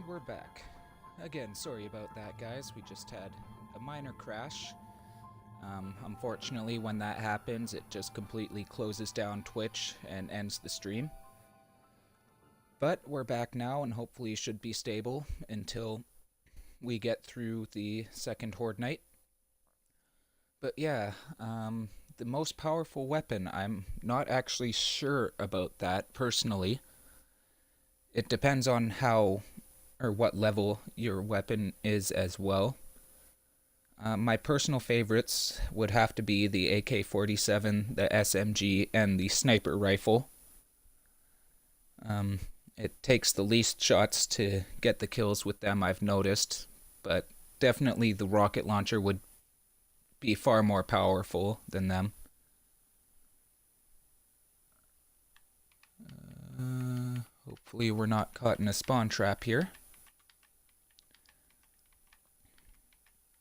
And we're back. Again, sorry about that, guys. We just had a minor crash. Unfortunately, when that happens, it just completely closes down Twitch and ends the stream. But we're back now, and hopefully should be stable until we get through the second Horde Night. But yeah, the most powerful weapon, I'm not actually sure about that personally. It depends on how or what level your weapon is as well. My personal favorites would have to be the AK-47, the SMG, and the sniper rifle. It takes the least shots to get the kills with them, I've noticed, but definitely the rocket launcher would be far more powerful than them. Hopefully we're not caught in a spawn trap here.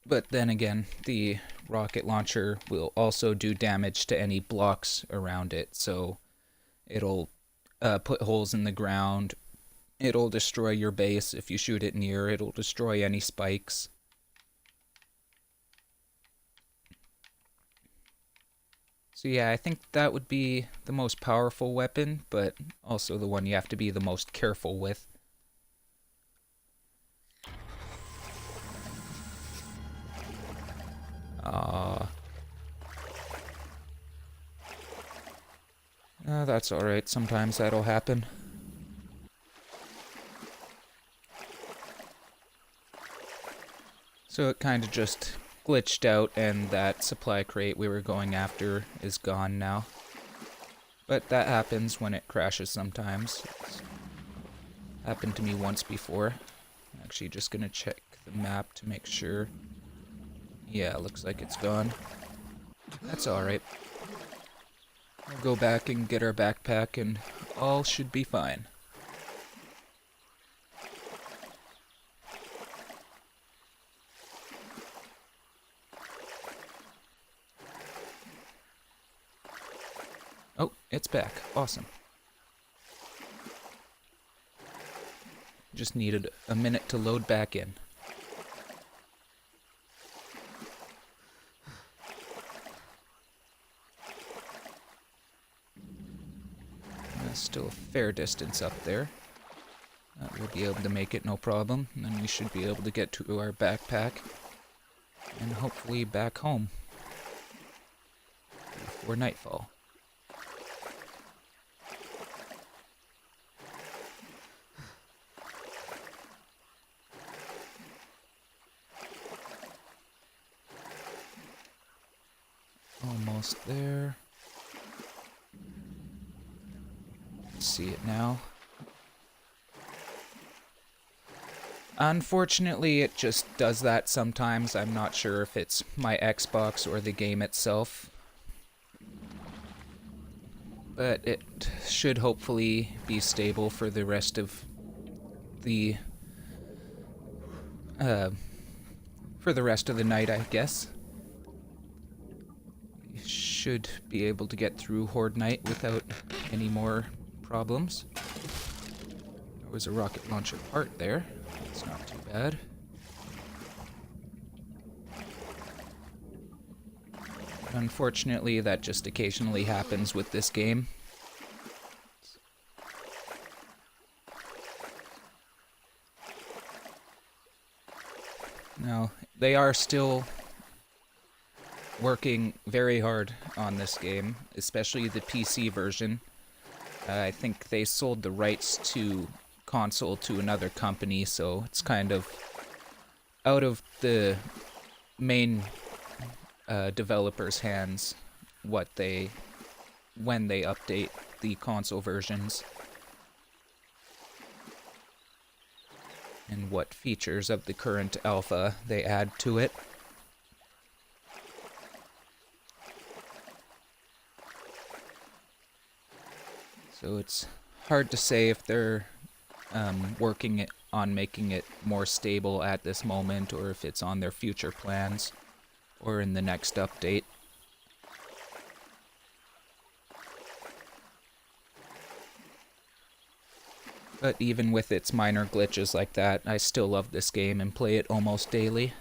But then again, the rocket launcher will also do damage to any blocks around it, so it'll put holes in the ground. It'll destroy your base if you shoot it near. It'll destroy any spikes. So yeah, I think that would be the most powerful weapon, but also the one you have to be the most careful with. That's alright, sometimes that'll happen. So it kind of just glitched out, and that supply crate we were going after is gone now. But that happens when it crashes sometimes. It's happened to me once before. I'm actually just gonna check the map to make sure. Yeah, looks like it's gone. That's alright. We'll go back and get our backpack and all should be fine. Oh, it's back. Awesome. Just needed a minute to load back in. Still a fair distance up there. We'll be able to make it no problem, and then we should be able to get to our backpack and hopefully back home before nightfall. Almost there. See it now. Unfortunately, it just does that sometimes. I'm not sure if it's my Xbox or the game itself. But it should hopefully be stable for the rest of the night, I guess. We should be able to get through Horde Night without any more problems. There was a rocket launcher part there. That's not too bad. Unfortunately, that just occasionally happens with this game. Now, they are still working very hard on this game, especially the PC version. I think they sold the rights to console to another company, so it's kind of out of the main developers' hands when they update the console versions and what features of the current alpha they add to it. So it's hard to say if they're working on making it more stable at this moment, or if it's on their future plans, or in the next update. But even with its minor glitches like that, I still love this game and play it almost daily.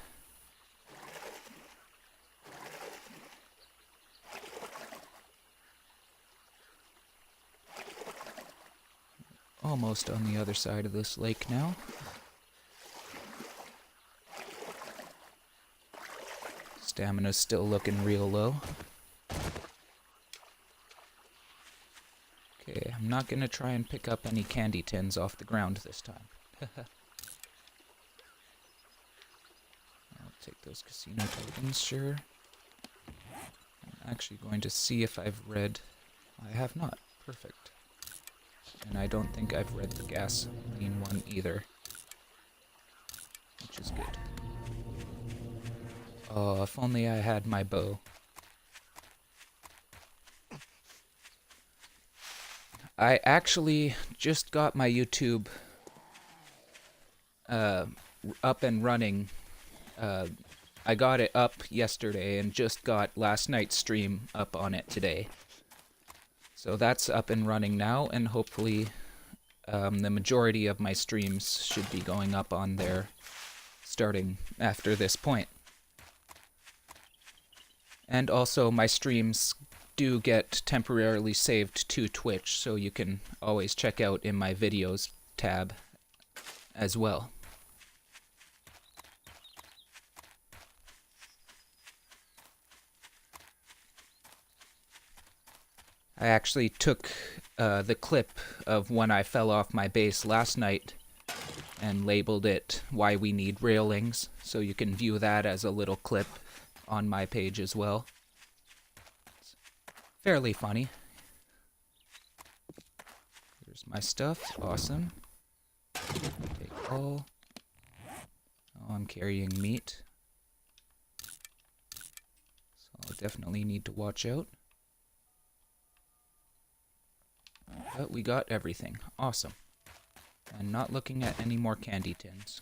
Almost on the other side of this lake now. Stamina's still looking real low. Okay, I'm not gonna try and pick up any candy tins off the ground this time. I'll take those casino tokens, sure. I'm actually going to see if I've read... I have not. Perfect. And I don't think I've read the gasoline one either. Which is good. Oh, if only I had my bow. I actually just got my YouTube up and running. I got it up yesterday and just got last night's stream up on it today. So that's up and running now, and hopefully the majority of my streams should be going up on there starting after this point. And also my streams do get temporarily saved to Twitch, so you can always check out in my videos tab as well. I actually took the clip of when I fell off my base last night and labeled it "Why We Need Railings," so you can view that as a little clip on my page as well. It's fairly funny. Here's my stuff. Awesome. Take all. Oh, I'm carrying meat. So I'll definitely need to watch out. But we got everything. Awesome. And not looking at any more candy tins.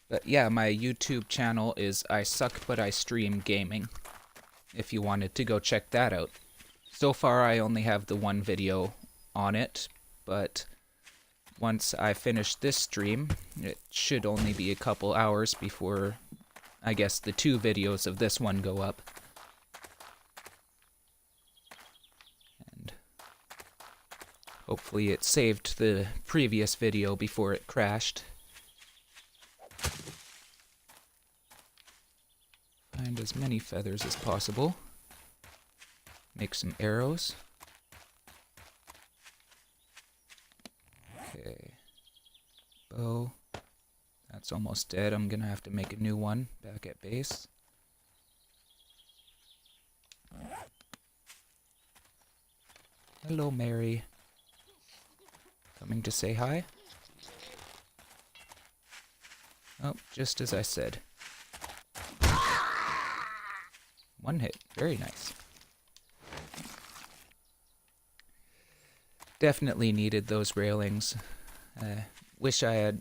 But yeah, my YouTube channel is I Suck But I Stream Gaming, if you wanted to go check that out. So far I only have the one video on it, but once I finish this stream, it should only be a couple hours before, I guess, the 2 videos of this one go up. And hopefully it saved the previous video before it crashed. Find as many feathers as possible. Make some arrows. Okay. Bow. That's almost dead. I'm gonna have to make a new one back at base. Hello, Mary. Coming to say hi? Oh, just as I said. One hit. Very nice. Definitely needed those railings. Wish I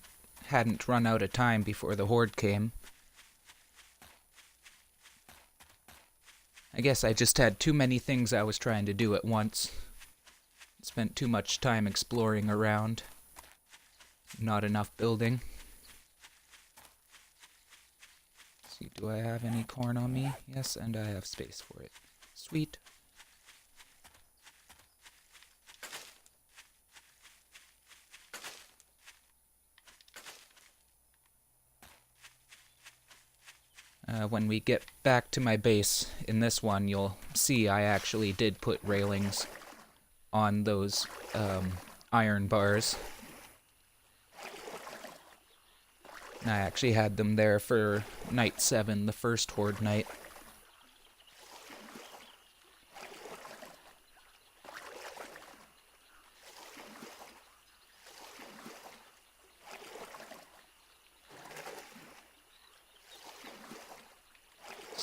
hadn't run out of time before the horde came. I guess I just had too many things I was trying to do at once. Spent too much time exploring around. Not enough building. Let's see, do I have any corn on me? Yes, and I have space for it. Sweet. When we get back to my base in this one, you'll see I actually did put railings on those iron bars. I actually had them there for night 7, the first horde night.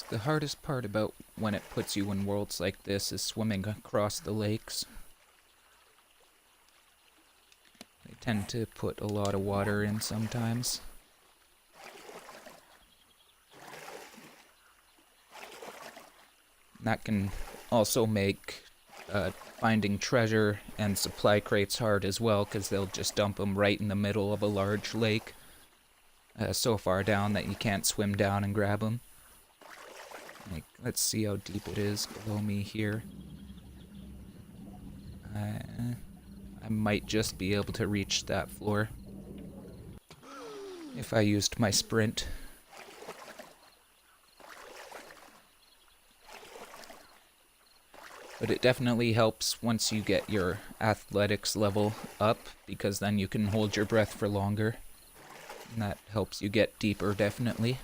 The hardest part about when it puts you in worlds like this is swimming across the lakes. They tend to put a lot of water in sometimes. That can also make finding treasure and supply crates hard as well, because they'll just dump them right in the middle of a large lake, so far down that you can't swim down and grab them. Like, let's see how deep it is below me here. I might just be able to reach that floor if I used my sprint. But it definitely helps once you get your athletics level up, because then you can hold your breath for longer. And that helps you get deeper, definitely.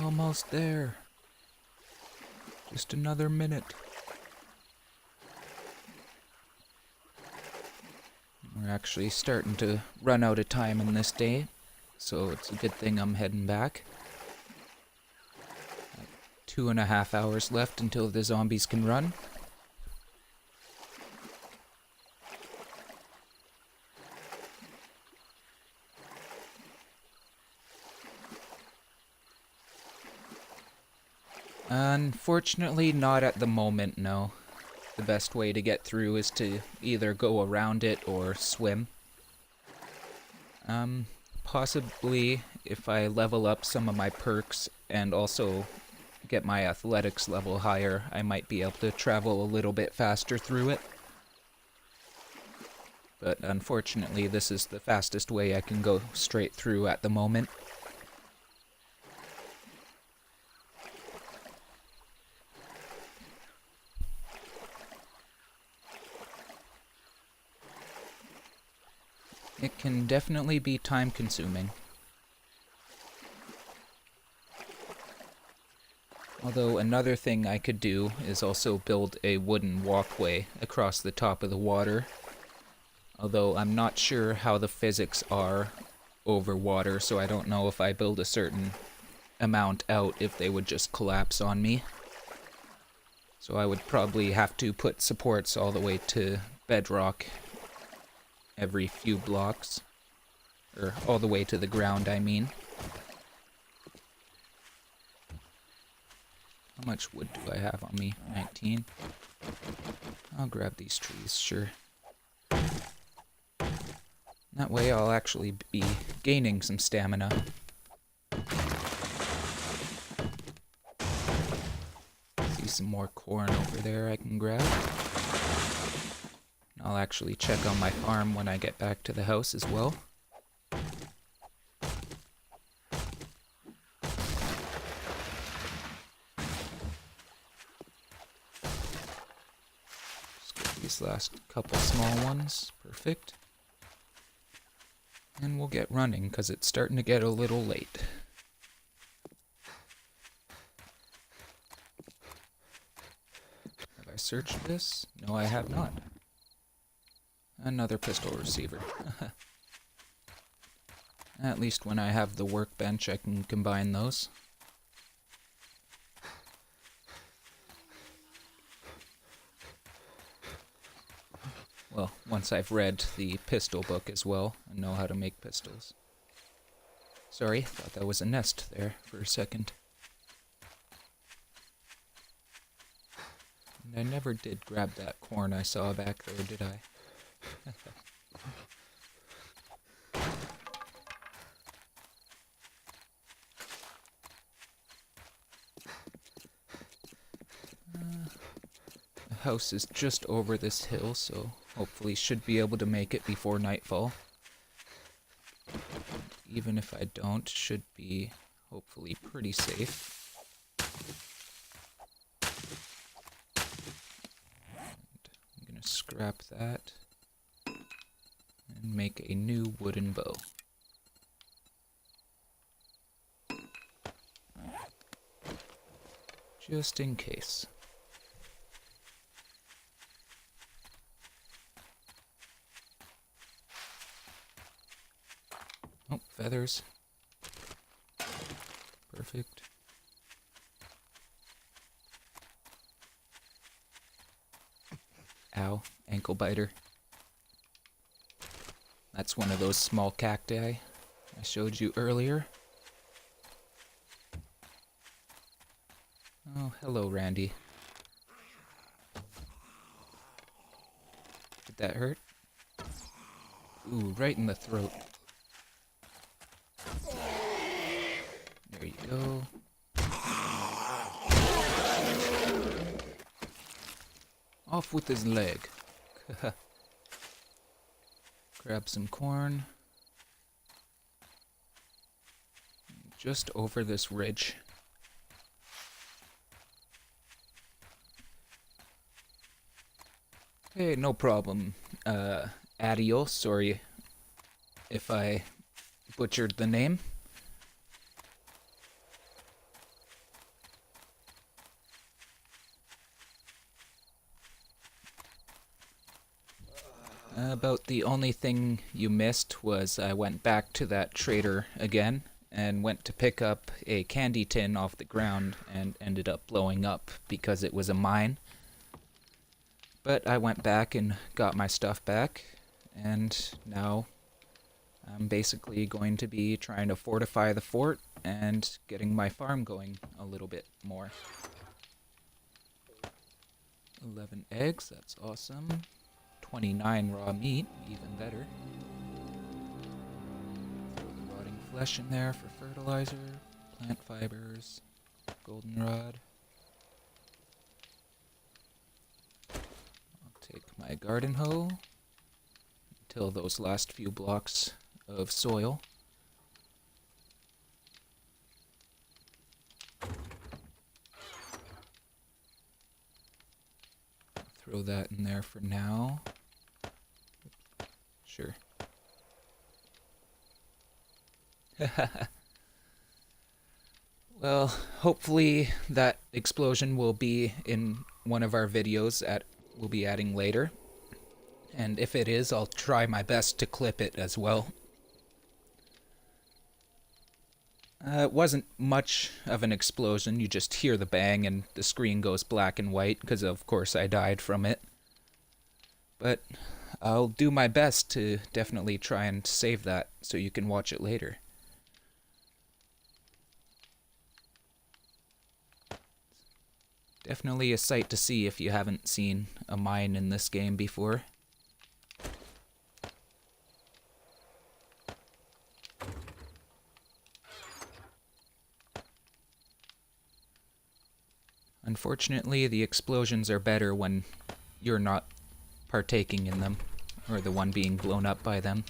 Almost there. Just another minute. We're actually starting to run out of time in this day, so it's a good thing I'm heading back. 2.5 hours left until the zombies can run. Unfortunately, not at the moment, no. The best way to get through is to either go around it or swim. Possibly if I level up some of my perks and also get my athletics level higher, I might be able to travel a little bit faster through it. But unfortunately, this is the fastest way I can go straight through at the moment. It can definitely be time-consuming. Although another thing I could do is also build a wooden walkway across the top of the water. Although I'm not sure how the physics are over water, so I don't know if I build a certain amount out if they would just collapse on me. So I would probably have to put supports all the way to bedrock every few blocks. Or all the way to the ground, I mean. How much wood do I have on me? 19. I'll grab these trees, sure. That way I'll actually be gaining some stamina. See some more corn over there I can grab. I'll actually check on my farm when I get back to the house as well. Just get these last couple small ones. Perfect. And we'll get running, because it's starting to get a little late. Have I searched this? No, I have not. Another pistol receiver. At least when I have the workbench, I can combine those. Well, once I've read the pistol book as well, and know how to make pistols. Sorry, thought that was a nest there for a second. And I never did grab that corn I saw back there, did I? The house is just over this hill, so hopefully should be able to make it before nightfall. Even if I don't, should be hopefully pretty safe. And I'm gonna scrap that and make a new wooden bow. Just in case. Oh, feathers. Perfect. Ow, ankle biter. That's one of those small cacti I showed you earlier. Oh, hello, Randy. Did that hurt? Ooh, right in the throat. There you go. Off with his leg. Grab some corn. Just over this ridge. Hey, no problem. Adios, sorry if I butchered the name. About the only thing you missed was I went back to that trader again and went to pick up a candy tin off the ground and ended up blowing up because it was a mine. But I went back and got my stuff back, and now I'm basically going to be trying to fortify the fort and getting my farm going a little bit more. 11 eggs, that's awesome. 29 raw meat, even better. Throw the rotting flesh in there for fertilizer, plant fibers, goldenrod. I'll take my garden hoe, till those last few blocks of soil. Throw that in there for now. Sure. Well, hopefully that explosion will be in one of our videos that we'll be adding later. And if it is, I'll try my best to clip it as well. It wasn't much of an explosion. You just hear the bang and the screen goes black and white because of course I died from it. But I'll do my best to definitely try and save that so you can watch it later. Definitely a sight to see if you haven't seen a mine in this game before. Unfortunately, the explosions are better when you're not partaking in them, or the one being blown up by them.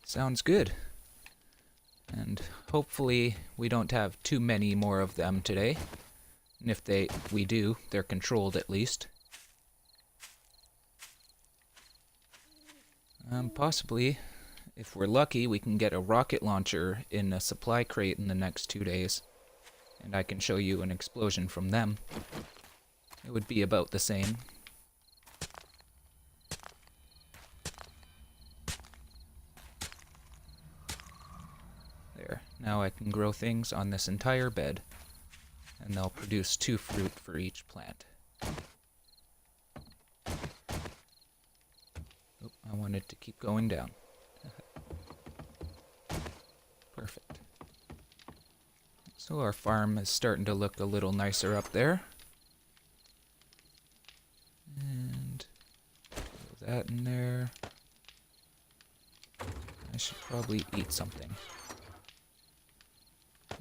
Sounds good. And hopefully we don't have too many more of them today. And if we do, they're controlled at least. Possibly, if we're lucky, we can get a rocket launcher in a supply crate in the next 2 days. And I can show you an explosion from them. It would be about the same. There, now I can grow things on this entire bed. And they'll produce 2 fruit for each plant. Oh, I wanted to keep going down. Perfect. So our farm is starting to look a little nicer up there. And throw that in there. I should probably eat something.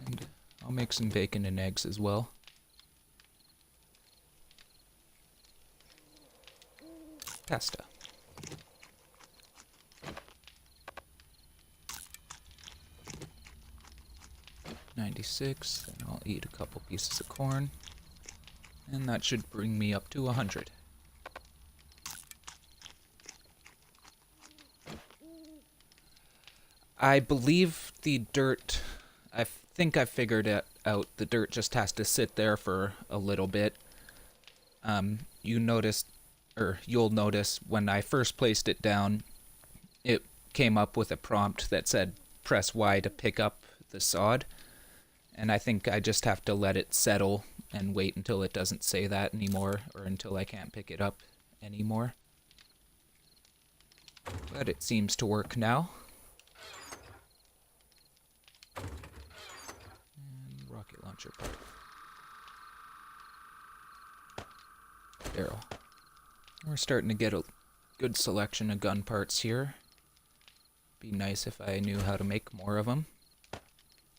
And I'll make some bacon and eggs as well. Pasta. $96, then I'll eat a couple pieces of corn. And that should bring me up to 100. I believe the dirt, I think I figured it out. The dirt just has to sit there for a little bit. You noticed, or you'll notice when I first placed it down, it came up with a prompt that said press Y to pick up the sod. And I think I just have to let it settle and wait until it doesn't say that anymore, or until I can't pick it up anymore. But it seems to work now. And rocket launcher part. Barrel. We're starting to get a good selection of gun parts here. Be nice if I knew how to make more of them,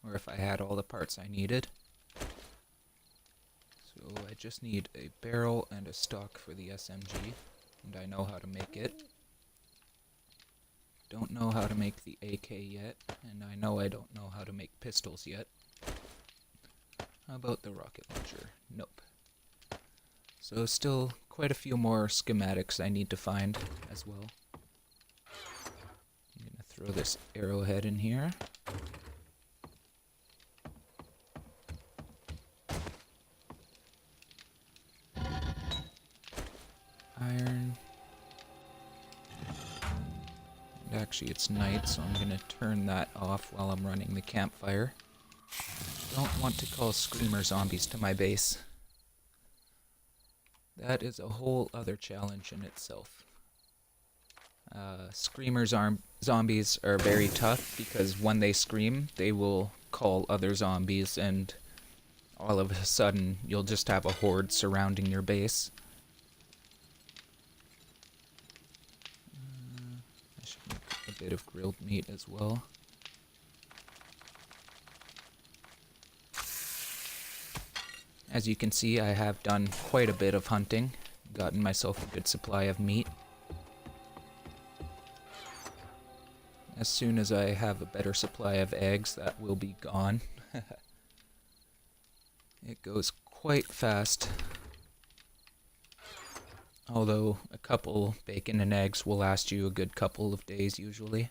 or if I had all the parts I needed. So I just need a barrel and a stock for the SMG, and I know how to make it. Don't know how to make the AK yet, and I know I don't know how to make pistols yet. How about the rocket launcher? Nope. So still quite a few more schematics I need to find as well. I'm gonna throw this arrowhead in here. Iron. And actually it's night, so I'm gonna turn that off while I'm running the campfire. Don't want to call screamer zombies to my base. That is a whole other challenge in itself. Zombies are very tough because when they scream, they will call other zombies, and all of a sudden you'll just have a horde surrounding your base. I should make a bit of grilled meat as well. As you can see, I have done quite a bit of hunting, gotten myself a good supply of meat. As soon as I have a better supply of eggs, that will be gone. It goes quite fast. Although a couple bacon and eggs will last you a good couple of days usually.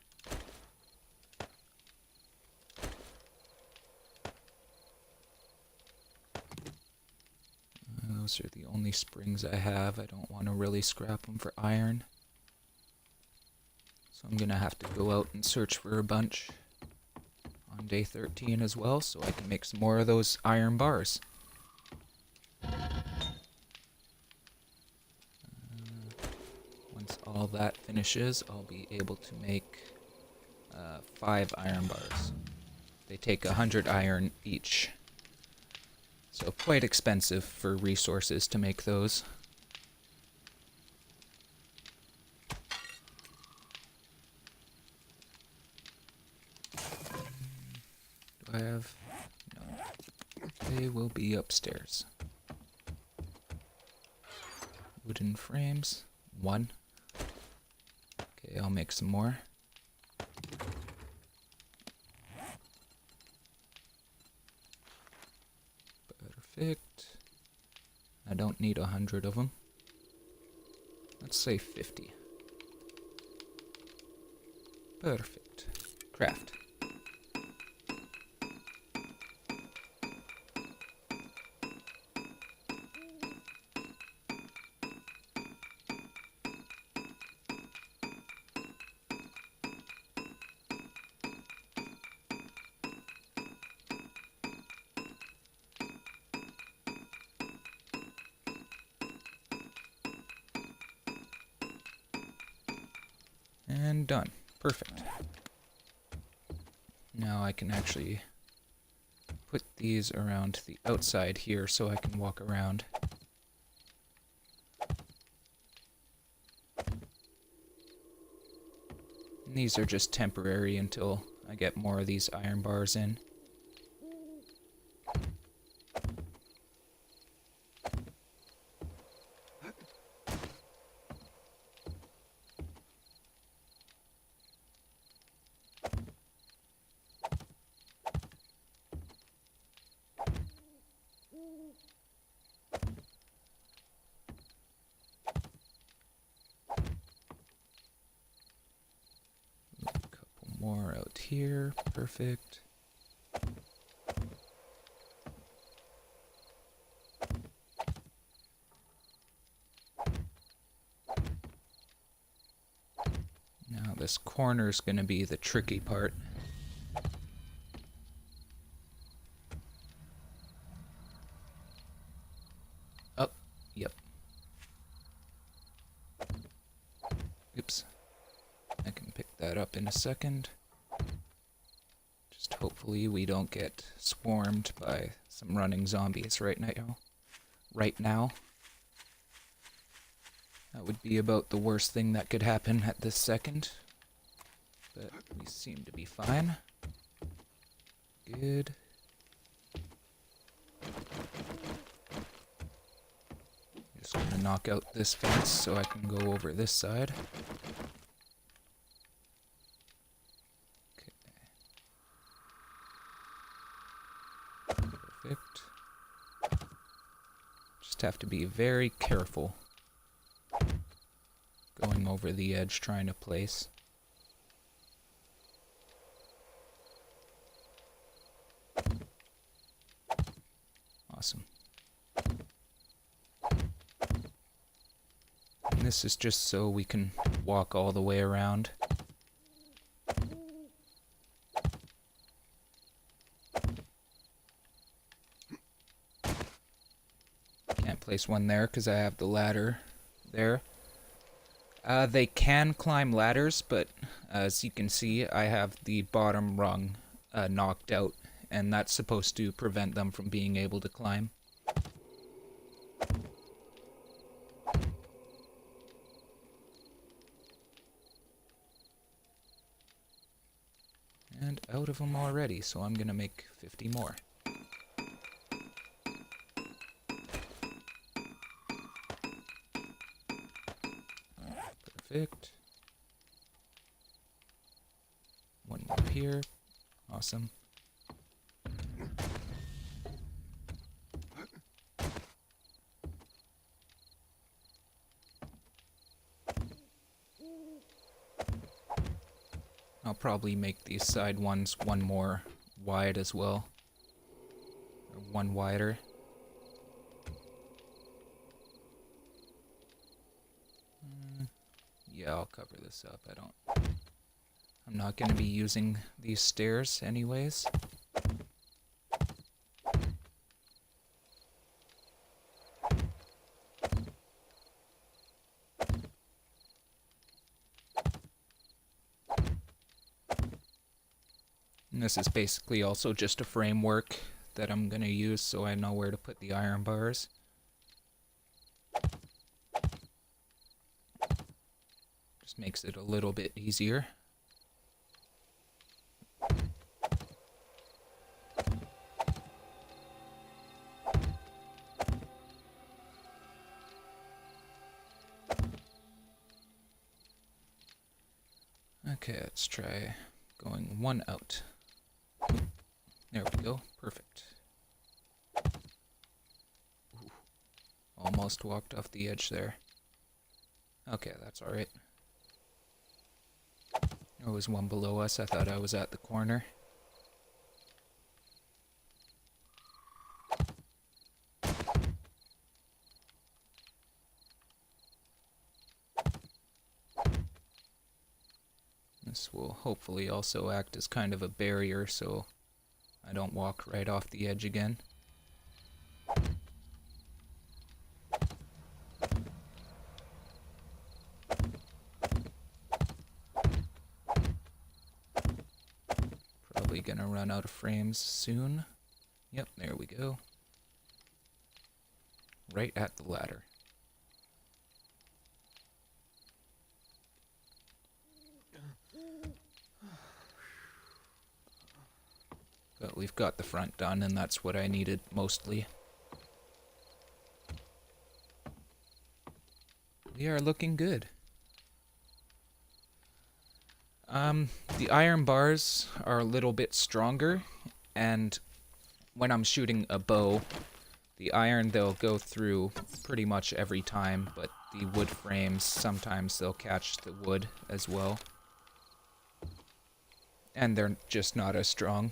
Those are the only springs I have. I don't want to really scrap them for iron. So I'm gonna have to go out and search for a bunch on day 13 as well, so I can make some more of those iron bars. Once all that finishes, I'll be able to make 5 iron bars. They take 100 iron each. So quite expensive for resources to make those. Do I have? No. They will be upstairs. Wooden frames. 1. Okay, I'll make some more. Perfect. I don't need 100 of them. Let's say 50. Perfect. Craft. And done. Perfect. Now I can actually put these around the outside here so I can walk around. And these are just temporary until I get more of these iron bars in. More out here, perfect. this corner's gonna be the tricky part. Oh, yep. Oops. I can pick that up in a second. Just hopefully we don't get swarmed by some running zombies right now. That would be about the worst thing that could happen at this second. But we seem to be fine. Good. Just gonna knock out this fence so I can go over this side. Okay. Perfect. Just have to be very careful going over the edge trying to place. Awesome. And this is just so we can walk all the way around. Can't place one there because I have the ladder there. They can climb ladders, but as you can see, I have the bottom rung knocked out, and that's supposed to prevent them from being able to climb. And out of them already, so I'm gonna make 50 more. Perfect. One more here. Awesome. I'll probably make these side ones one more wide as well. Or one wider. Yeah, I'll cover this up. I'm not going to be using these stairs anyways. And this is basically also just a framework that I'm going to use so I know where to put the iron bars. Just makes it a little bit easier. Okay, let's try going one out. There we go, perfect. Ooh, almost walked off the edge there. Okay, that's alright. There was one below us, I thought I was at the corner. This will hopefully also act as kind of a barrier so I don't walk right off the edge again. Probably gonna run out of frames soon. Yep, there we go. Right at the ladder. But we've got the front done, and that's what I needed mostly. We are looking good. The iron bars are a little bit stronger, and when I'm shooting a bow, the iron they'll go through pretty much every time, but the wood frames, sometimes they'll catch the wood as well. And they're just not as strong.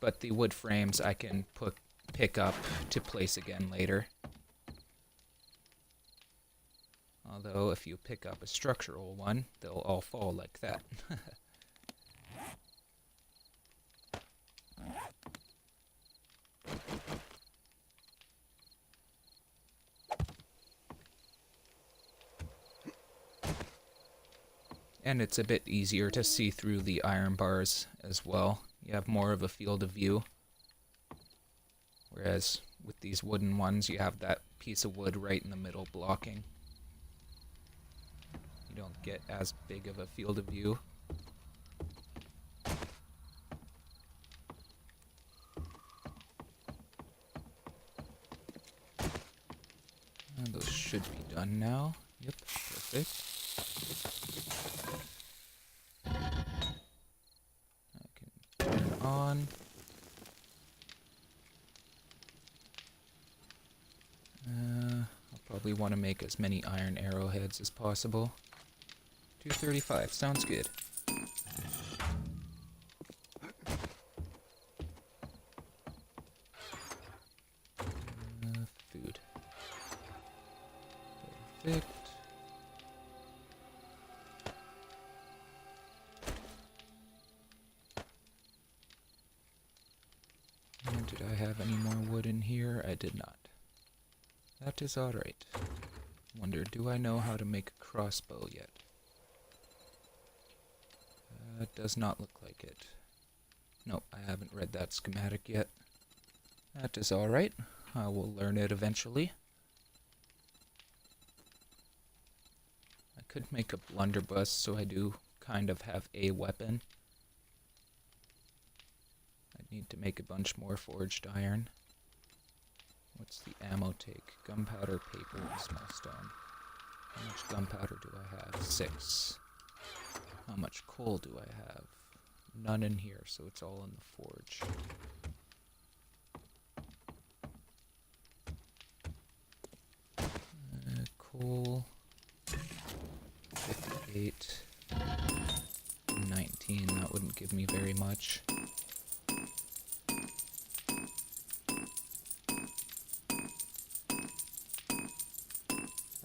But the wood frames I can pick up to place again later. Although if you pick up a structural one, they'll all fall like that. And it's a bit easier to see through the iron bars as well. You have more of a field of view. Whereas with these wooden ones, you have that piece of wood right in the middle blocking. You don't get as big of a field of view. And those should be done now. Yep, perfect. I can turn on. I'll probably want to make as many iron arrowheads as possible. 235, sounds good. Food. Perfect. And did I have any more wood in here? I did not. That is alright. Wonder, do I know how to make a crossbow yet? Does not look like it. Nope, I haven't read that schematic yet. That is alright. I will learn it eventually. I could make a blunderbuss so I do kind of have a weapon. I need to make a bunch more forged iron. What's the ammo take? Gunpowder, paper, and small stone. How much gunpowder do I have? 6. How much coal do I have? None in here, so it's all in the forge. Coal. 58. 19, that wouldn't give me very much. I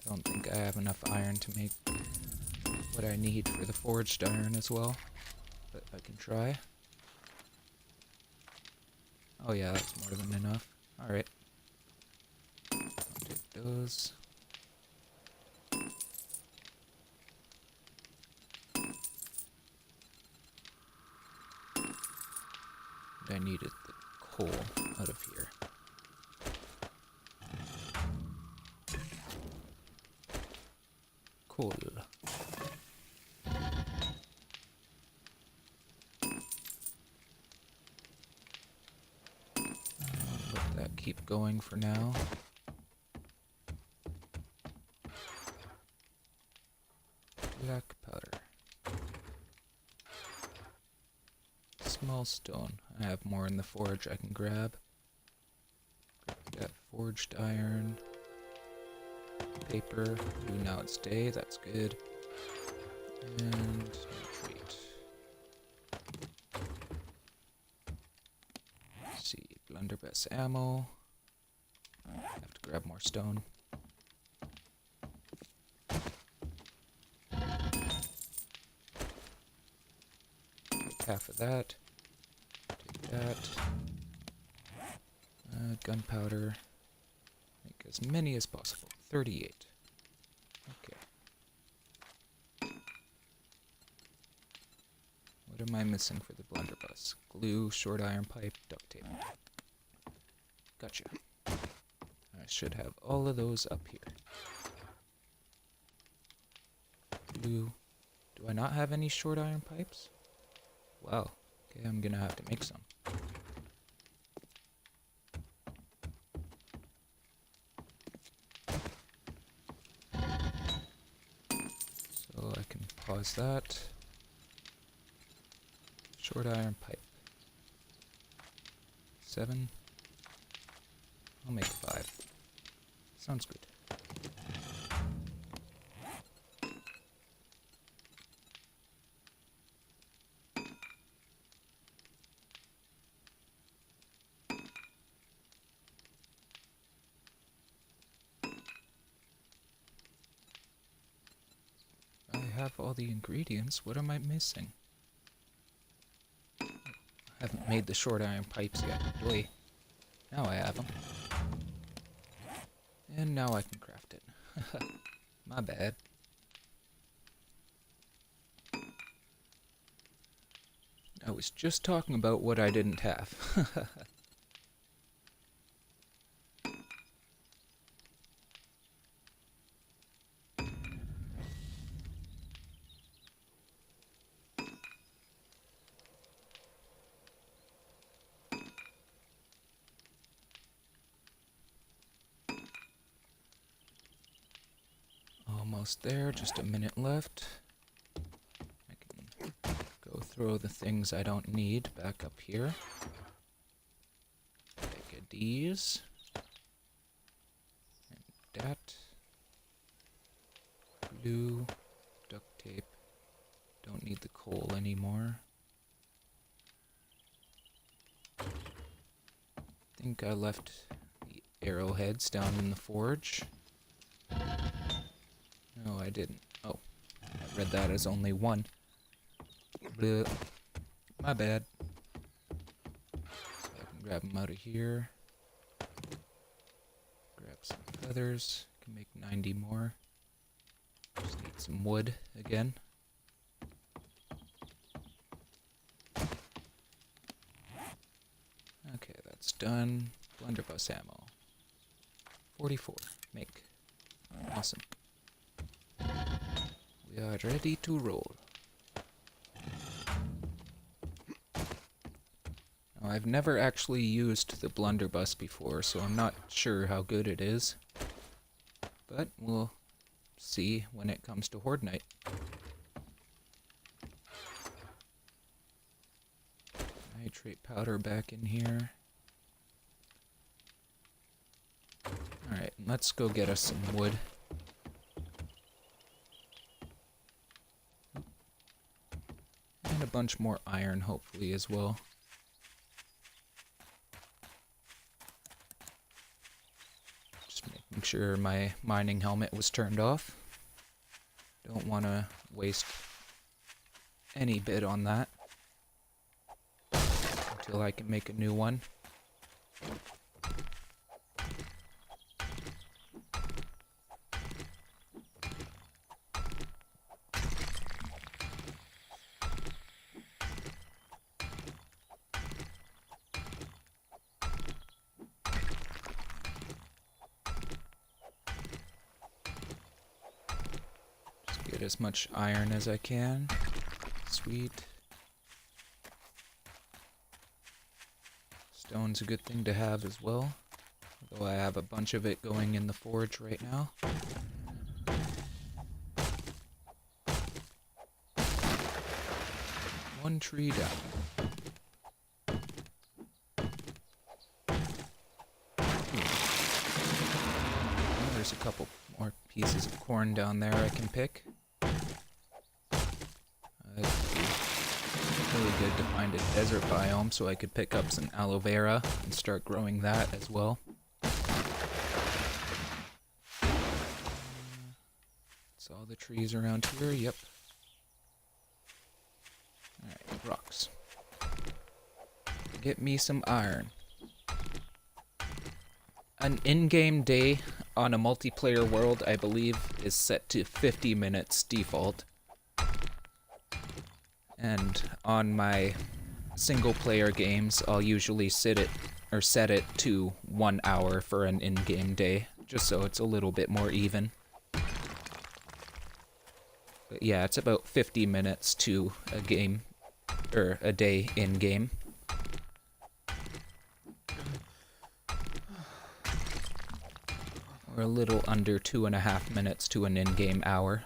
don't think I have enough iron to make what I need for the forged iron as well, but I can try. Oh yeah, that's more than enough. Alright. I'll take those. I needed the coal out of here. Coal. Let that keep going for now. Black powder. Small stone. I have more in the forge I can grab. Got forged iron. Paper. Do now it's day. That's good. And retreat. Let's see. Blunderbuss ammo. I have to grab more stone. Take half of that. Take that. Gunpowder. Make as many as possible. 38. Okay. What am I missing for the blunderbuss? Glue, short iron pipe, duct tape. Gotcha. I should have all of those up here. Glue. Do I not have any short iron pipes? Wow. Okay, I'm gonna have to make some. So I can pause that. Short iron pipe. 7. I'll make 5. Sounds good. have all the ingredients. What am I missing? I haven't made the short iron pipes yet. Wait. Now I have them. And now I can craft it. My bad. I was just talking about what I didn't have. Almost there, just a minute left. I can go throw the things I don't need back up here. Take a these. And that. Glue. Duct tape. Don't need the coal anymore. I think I left the arrowheads down in the forge. No, I didn't. Oh, I read that as only one. Bleh. My bad. So I can grab them out of here. Grab some feathers. Can make 90 more. Just need some wood again. Okay, that's done. Blunderbuss ammo. 44. Make. Awesome. We are ready to roll. Now, I've never actually used the blunderbuss before, so I'm not sure how good it is. But we'll see when it comes to Horde Night. Nitrate powder back in here. Alright, let's go get us some wood. And a bunch more iron, hopefully, as well. Just making sure my mining helmet was turned off. Don't want to waste any bit on that until I can make a new one. Get as much iron as I can. Sweet. Stone's a good thing to have as well. Although I have a bunch of it going in the forge right now. One tree down. Oh, there's a couple more pieces of corn down there I can pick. It'd be really good to find a desert biome so I could pick up some aloe vera and start growing that as well. Saw the trees around here, yep. Alright, rocks. Get me some iron. An in-game day on a multiplayer world, I believe, is set to 50 minutes default. And on my single-player games, I'll usually set it to 1 hour for an in-game day, just so it's a little bit more even. But yeah, it's about 50 minutes to a game, or a day in-game. Or a little under 2.5 minutes to an in-game hour.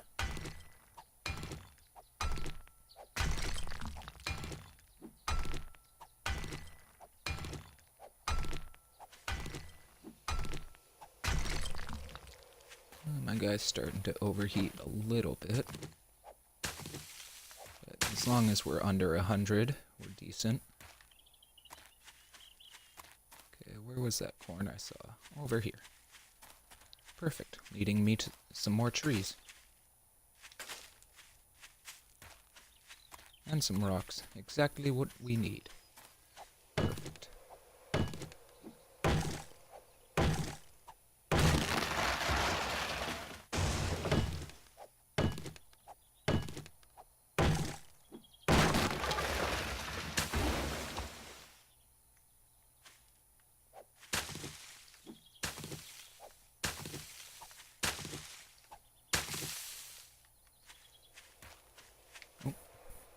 My guy's starting to overheat a little bit. But as long as we're under 100, we're decent. Okay, where was that corn I saw? Over here. Perfect, leading me to some more trees. And some rocks. Exactly what we need. Perfect.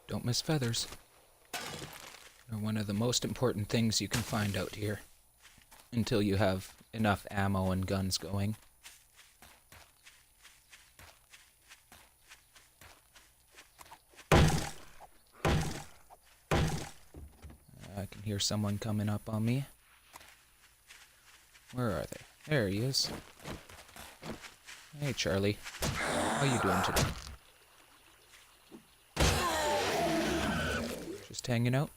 Don't miss feathers. They're one of the most important things you can find out here. Until you have enough ammo and guns going. I can hear someone coming up on me. Where are they? There he is. Hey, Charlie. How you doing today? Just hanging out?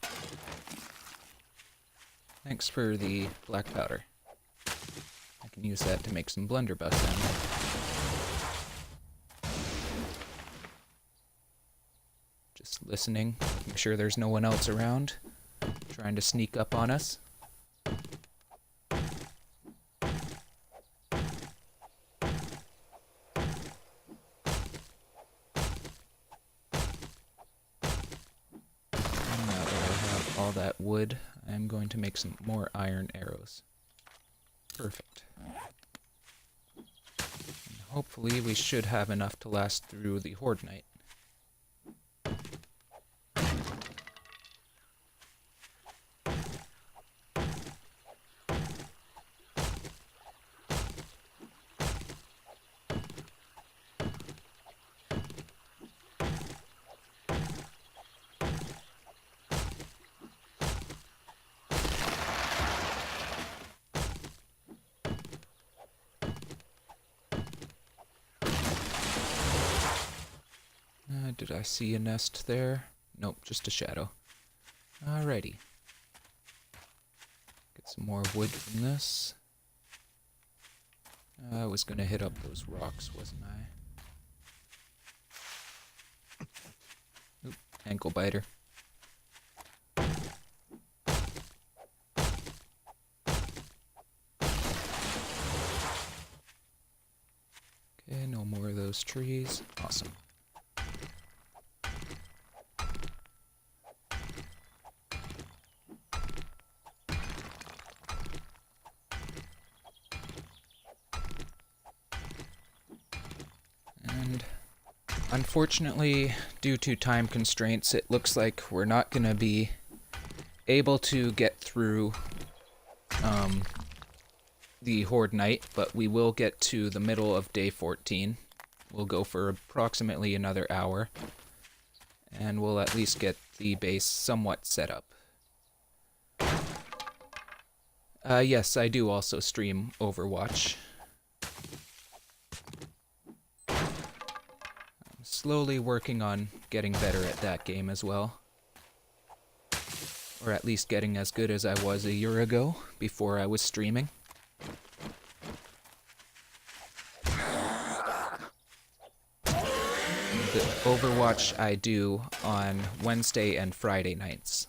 Thanks for the black powder. I can use that to make some blunderbuss ammo. Just listening, making sure there's no one else around, trying to sneak up on us. All that wood, I'm going to make some more iron arrows. Perfect. And hopefully we should have enough to last through the Horde Night. Did I see a nest there? Nope, just a shadow. Alrighty. Get some more wood from this. I was gonna hit up those rocks, wasn't I? Oop, ankle biter. Okay, no more of those trees. Awesome. Unfortunately, due to time constraints, it looks like we're not going to be able to get through the Horde Night, but we will get to the middle of day 14. We'll go for approximately another hour, and we'll at least get the base somewhat set up. Yes, I do also stream Overwatch. Slowly working on getting better at that game as well. Or at least getting as good as I was a year ago, before I was streaming. The Overwatch I do on Wednesday and Friday nights.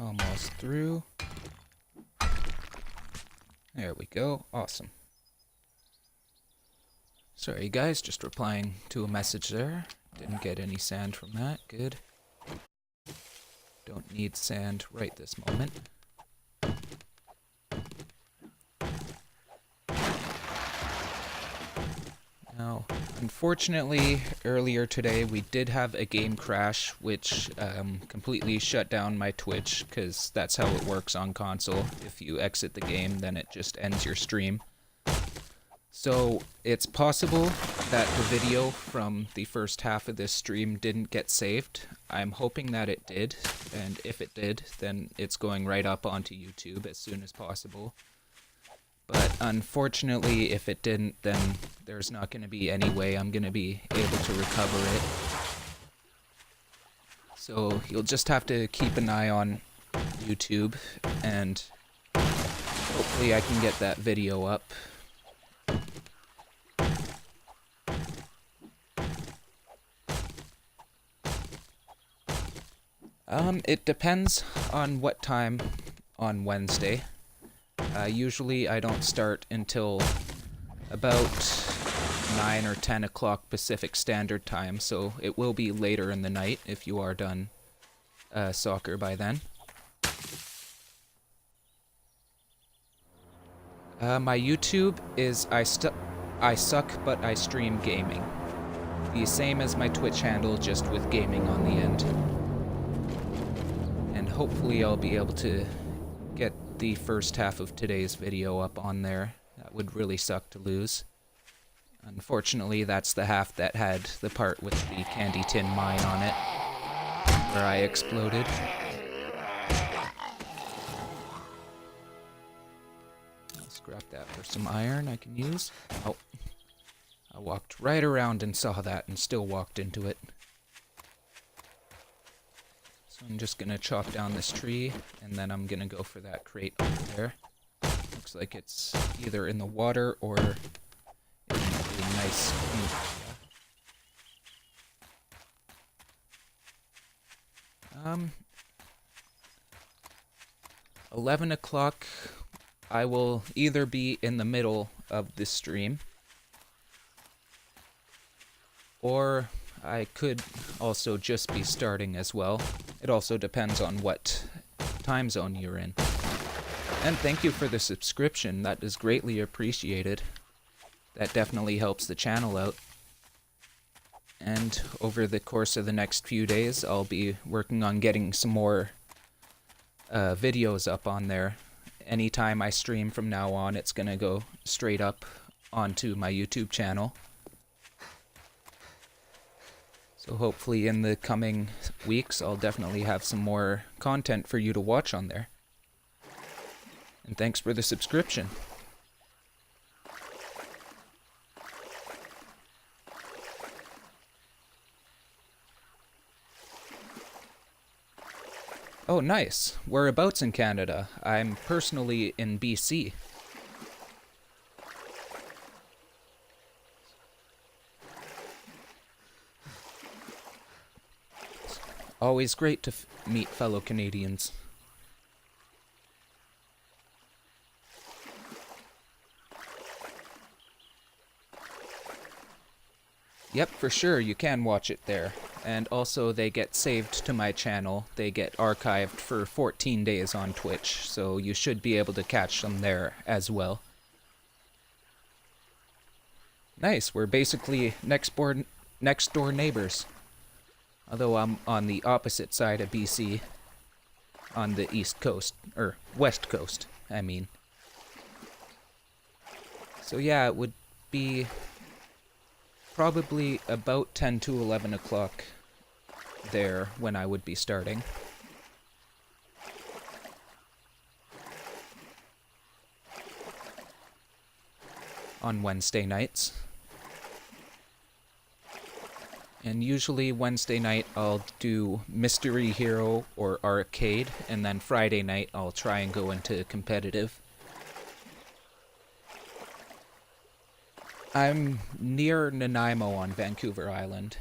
Almost through. There we go. Awesome. Sorry guys, just replying to a message there. Didn't get any sand from that. Good. Don't need sand right this moment. Unfortunately, earlier today we did have a game crash, which completely shut down my Twitch, because that's how it works on console. If you exit the game, then it just ends your stream. So it's possible that the video from the first half of this stream didn't get saved. I'm hoping that it did, and if it did, then it's going right up onto YouTube as soon as possible. But unfortunately, if it didn't, then there's not going to be any way I'm going to be able to recover it. So you'll just have to keep an eye on YouTube, and hopefully I can get that video up. It depends on what time on Wednesday. Usually I don't start until about 9 or 10 o'clock Pacific Standard Time, so it will be later in the night if you are done soccer by then. My YouTube is I Suck But I Stream Gaming. The same as my Twitch handle, just with gaming on the end. And hopefully I'll be able to get the first half of today's video up on there. That would really suck to lose. Unfortunately, that's the half that had the part with the candy tin mine on it, where I exploded. I'll scrap that for some iron I can use. Oh, I walked right around and saw that and still walked into it. So I'm just gonna chop down this tree, and then I'm gonna go for that crate over there. Looks like it's either in the water or in a nice ink. 11 o'clock, I will either be in the middle of this stream, or I could also just be starting as well. It also depends on what time zone you're in. And thank you for the subscription, that is greatly appreciated. That definitely helps the channel out. And over the course of the next few days, I'll be working on getting some more videos up on there. Anytime I stream from now on, it's gonna go straight up onto my YouTube channel. So hopefully in the coming weeks, I'll definitely have some more content for you to watch on there. And thanks for the subscription. Oh, nice. Whereabouts in Canada? I'm personally in BC. Always great to meet fellow Canadians. Yep, for sure, you can watch it there. And also, they get saved to my channel. They get archived for 14 days on Twitch, so you should be able to catch them there as well. Nice, we're basically next door neighbors. Although I'm on the opposite side of BC, on the east coast, or west coast, I mean. So yeah, it would be probably about 10 to 11 o'clock there when I would be starting. On Wednesday nights. And usually Wednesday night I'll do Mystery Hero or Arcade, and then Friday night I'll try and go into competitive. I'm near Nanaimo on Vancouver Island.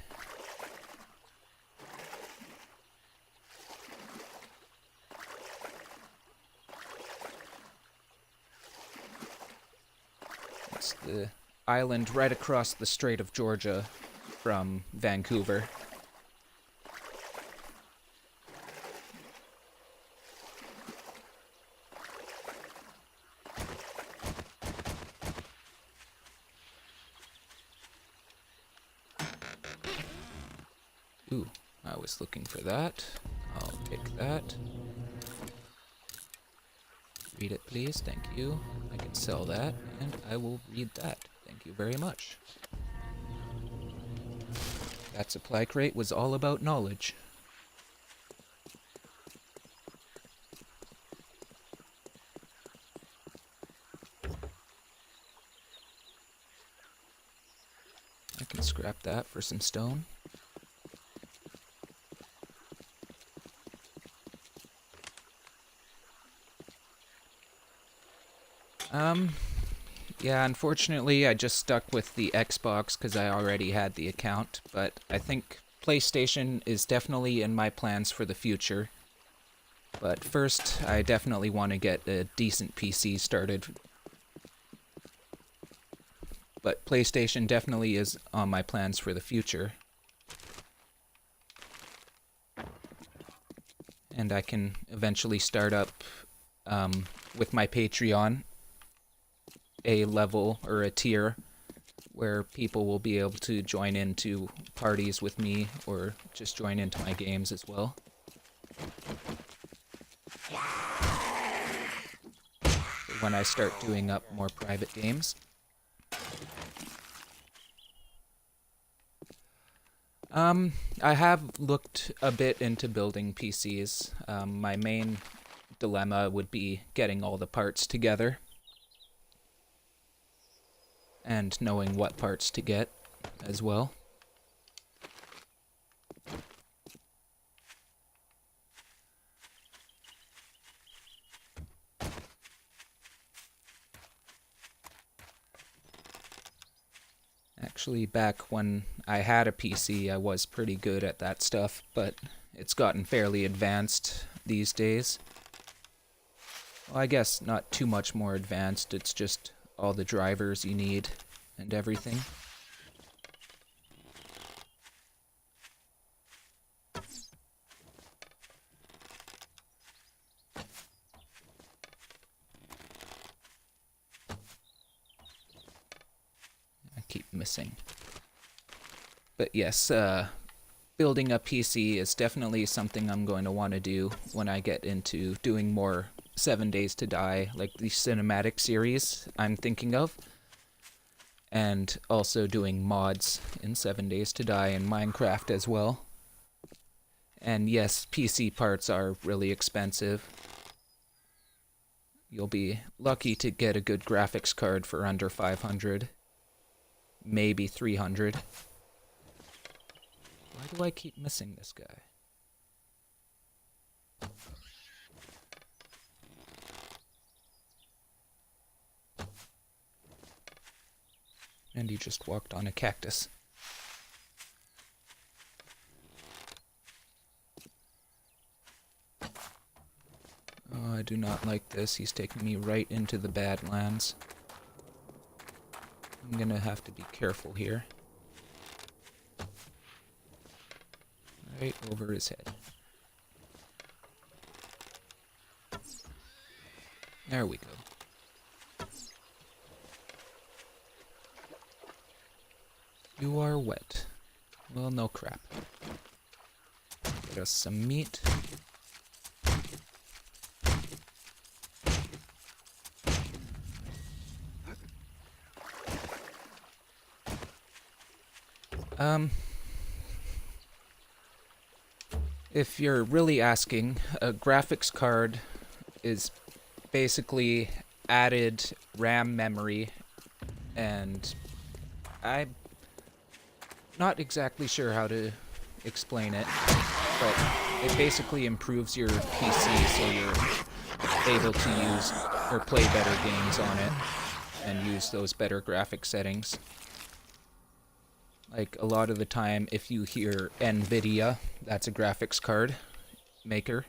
It's the island right across the Strait of Georgia from Vancouver. Ooh, I was looking for that. I'll take that. Read it, please. Thank you. I can sell that, and I will read that. Thank you very much. That supply crate was all about knowledge. I can scrap that for some stone. Yeah, unfortunately I just stuck with the Xbox because I already had the account, but I think PlayStation is definitely in my plans for the future. But first, I definitely want to get a decent PC started. But PlayStation definitely is on my plans for the future. And I can eventually start up with my Patreon a level or a tier where people will be able to join into parties with me or just join into my games as well. When I start doing up more private games. I have looked a bit into building PCs. My main dilemma would be getting all the parts together and knowing what parts to get as well. Actually, back when I had a PC, I was pretty good at that stuff, but it's gotten fairly advanced these days. Well, I guess not too much more advanced, it's just all the drivers you need and everything. I keep missing. But yes, building a PC is definitely something I'm going to want to do when I get into doing more 7 Days to Die, like the cinematic series I'm thinking of. And also doing mods in 7 Days to Die and Minecraft as well. And yes, PC parts are really expensive. You'll be lucky to get a good graphics card for under 500. Maybe 300. Why do I keep missing this guy? And he just walked on a cactus. Oh, I do not like this. He's taking me right into the Badlands. I'm gonna have to be careful here. Right over his head. There we go. You are wet. Well, no crap. Get us some meat. If you're really asking, a graphics card is basically added RAM memory, and I'm not exactly sure how to explain it, but it basically improves your PC so you're able to use or play better games on it and use those better graphic settings. Like, a lot of the time, if you hear NVIDIA, that's a graphics card maker.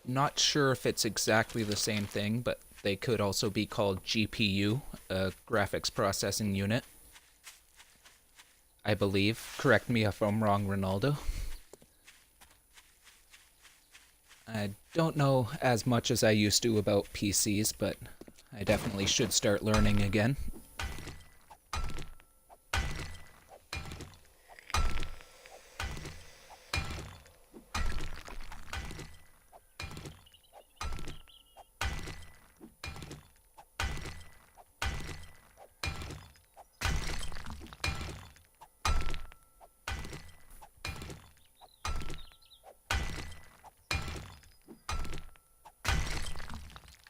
Not sure if it's exactly the same thing, but they could also be called GPU, a graphics processing unit. I believe. Correct me if I'm wrong, Ronaldo. I don't know as much as I used to about PCs, but I definitely should start learning again.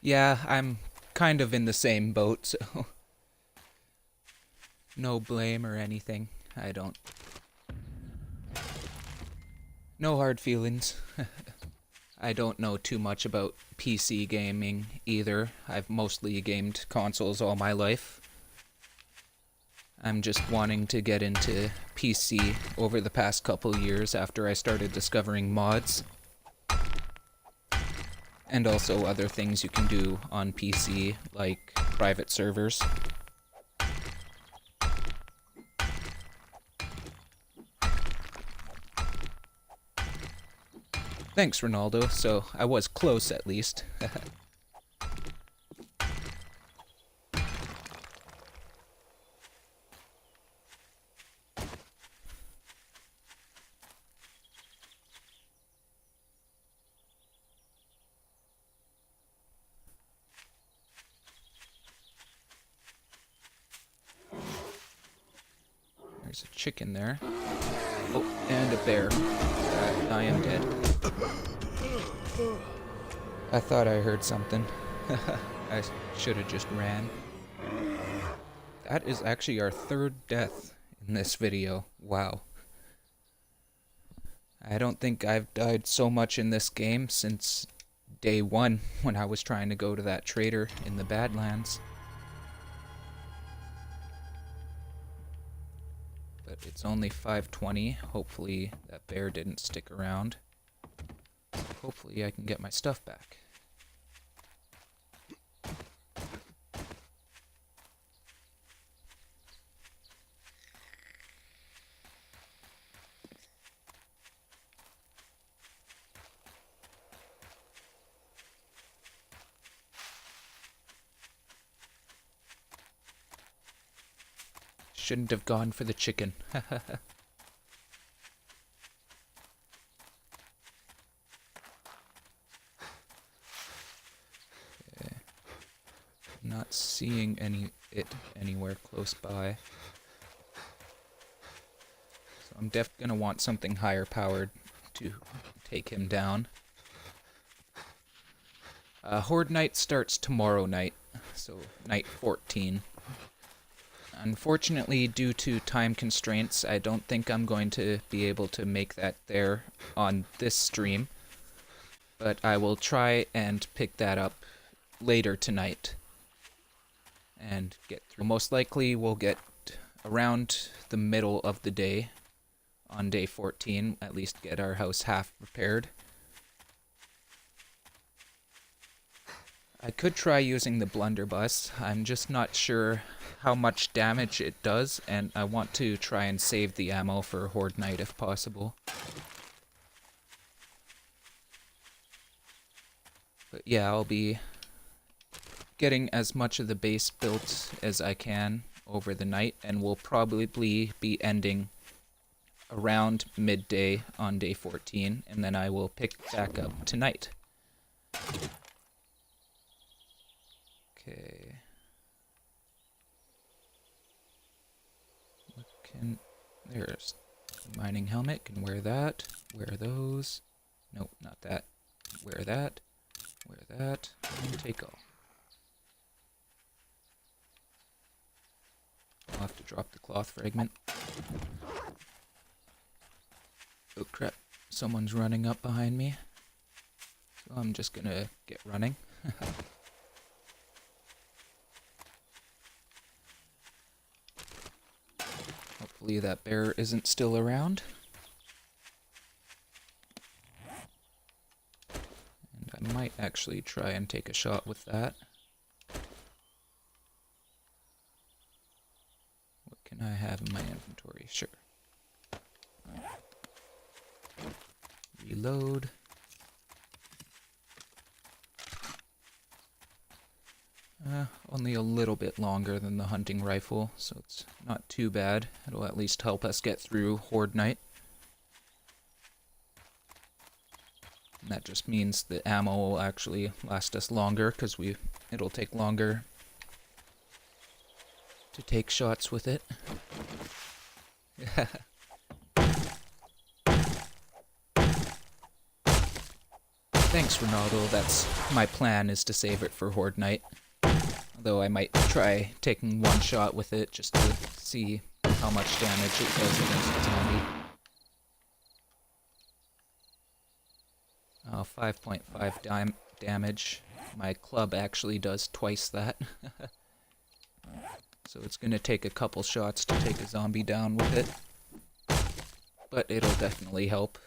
Yeah, I'm kind of in the same boat, so no blame or anything. I don't. No hard feelings. I don't know too much about PC gaming either. I've mostly gamed consoles all my life. I'm just wanting to get into PC over the past couple years after I started discovering mods. And also other things you can do on PC, like private servers. Thanks, Ronaldo. So I was close at least. There's a chicken there. Oh, and a bear. I am dead. I thought I heard something. I should have just ran. That is actually our third death in this video. Wow. I don't think I've died so much in this game since day one when I was trying to go to that trader in the Badlands. But it's only 5:20. Hopefully that bear didn't stick around. Hopefully I can get my stuff back. Shouldn't have gone for the chicken. Okay. Not seeing it anywhere close by. So I'm definitely gonna want something higher powered to take him down. Horde Night starts tomorrow night, so night 14. Unfortunately, due to time constraints, I don't think I'm going to be able to make that there on this stream. But I will try and pick that up later tonight and get through. Most likely we'll get around the middle of the day on day 14, at least get our house half prepared. I could try using the blunderbuss. I'm just not sure how much damage it does, and I want to try and save the ammo for Horde Night if possible. But yeah, I'll be getting as much of the base built as I can over the night, and we'll probably be ending around midday on day 14, and then I will pick back up tonight. Okay. There's a mining helmet, can wear that, wear those. Nope, not that. Wear that, and take all. I'll have to drop the cloth fragment. Oh crap, someone's running up behind me. So I'm just gonna get running. Hopefully that bear isn't still around. And I might actually try and take a shot with that. sure. Reload. Only a little bit longer than the hunting rifle, so it's not too bad. It'll at least help us get through Horde Night. And that just means the ammo will actually last us longer, because it'll take longer to take shots with it. Thanks, Ronaldo. That's my plan, is to save it for Horde Night. Although I might try taking one shot with it just to see how much damage it does against the zombie. 5.5 damage. My club actually does twice that. So it's going to take a couple shots to take a zombie down with it. But it'll definitely help.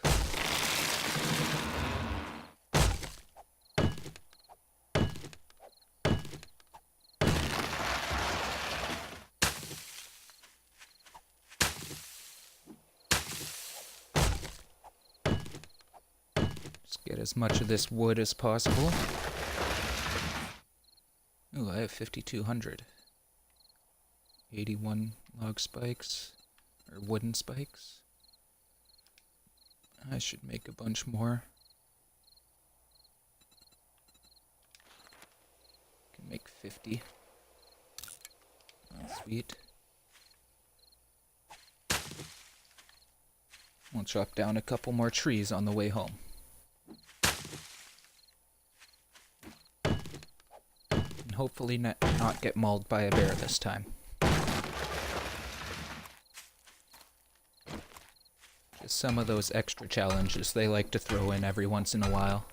Get as much of this wood as possible. Ooh, I have 5,200. 81 log spikes, or wooden spikes. I should make a bunch more. Can make 50. Oh, sweet. We'll chop down a couple more trees on the way home. Hopefully not get mauled by a bear this time. Just some of those extra challenges they like to throw in every once in a while.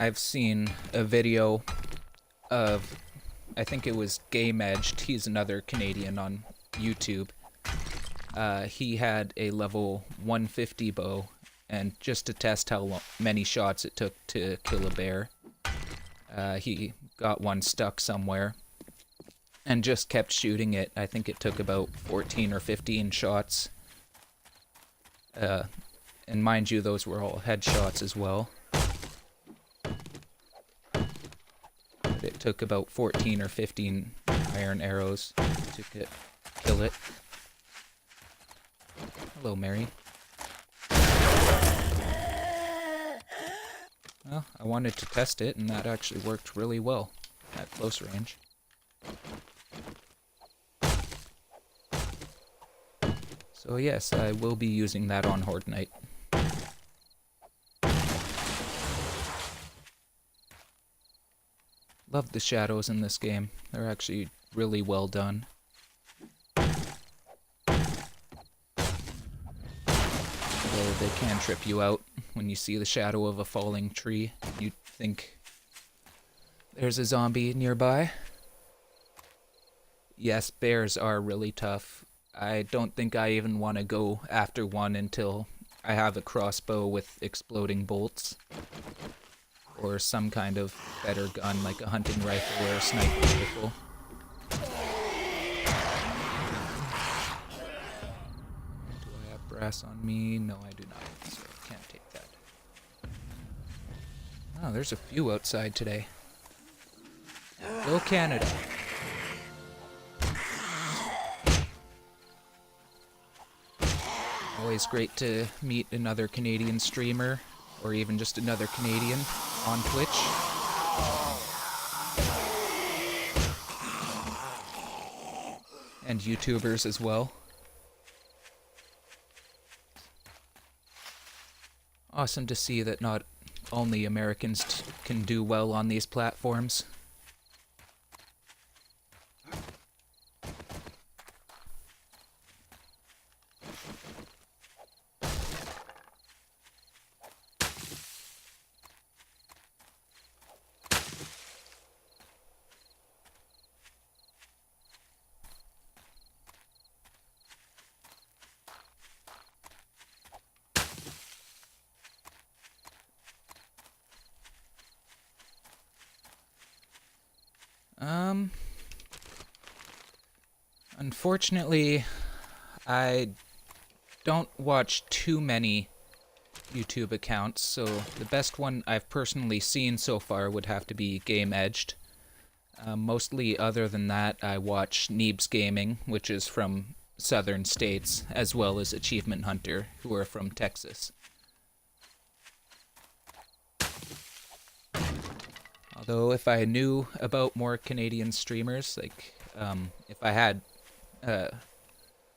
I've seen a video of, I think it was Game Edged, he's another Canadian on YouTube. He had a level 150 bow, and just to test how many shots it took to kill a bear, he got one stuck somewhere, and just kept shooting it. I think it took about 14 or 15 shots. And mind you, those were all headshots as well. It took about 14 or 15 iron arrows to kill it. Hello, Mary. Well, I wanted to test it, and that actually worked really well at close range. So yes, I will be using that on Horde Night. Love the shadows in this game. They're actually really well done. Though they can trip you out when you see the shadow of a falling tree. You think there's a zombie nearby. Yes, bears are really tough. I don't think I even want to go after one until I have a crossbow with exploding bolts. Or some kind of better gun, like a hunting rifle or a sniper rifle. Do I have brass on me? No, I do not, so I can't take that. Oh, there's a few outside today. Go Canada! Always great to meet another Canadian streamer, or even just another Canadian on Twitch. And YouTubers as well. Awesome to see that not only Americans can do well on these platforms. Um, Unfortunately, I don't watch too many YouTube accounts, so the best one I've personally seen so far would have to be Game Edged. Mostly, other than that, I watch Neebs Gaming, which is from southern states, as well as Achievement Hunter, who are from Texas. Although, if I knew about more Canadian streamers, like, if I had,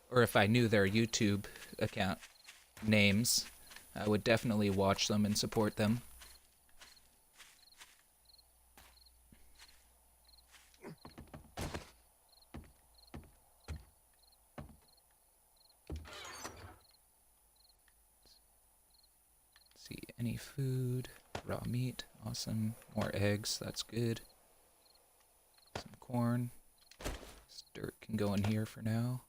or if I knew their YouTube account names, I would definitely watch them and support them. Let's see, any food, raw meat, awesome. More eggs, that's good. Some corn. This dirt can go in here for now.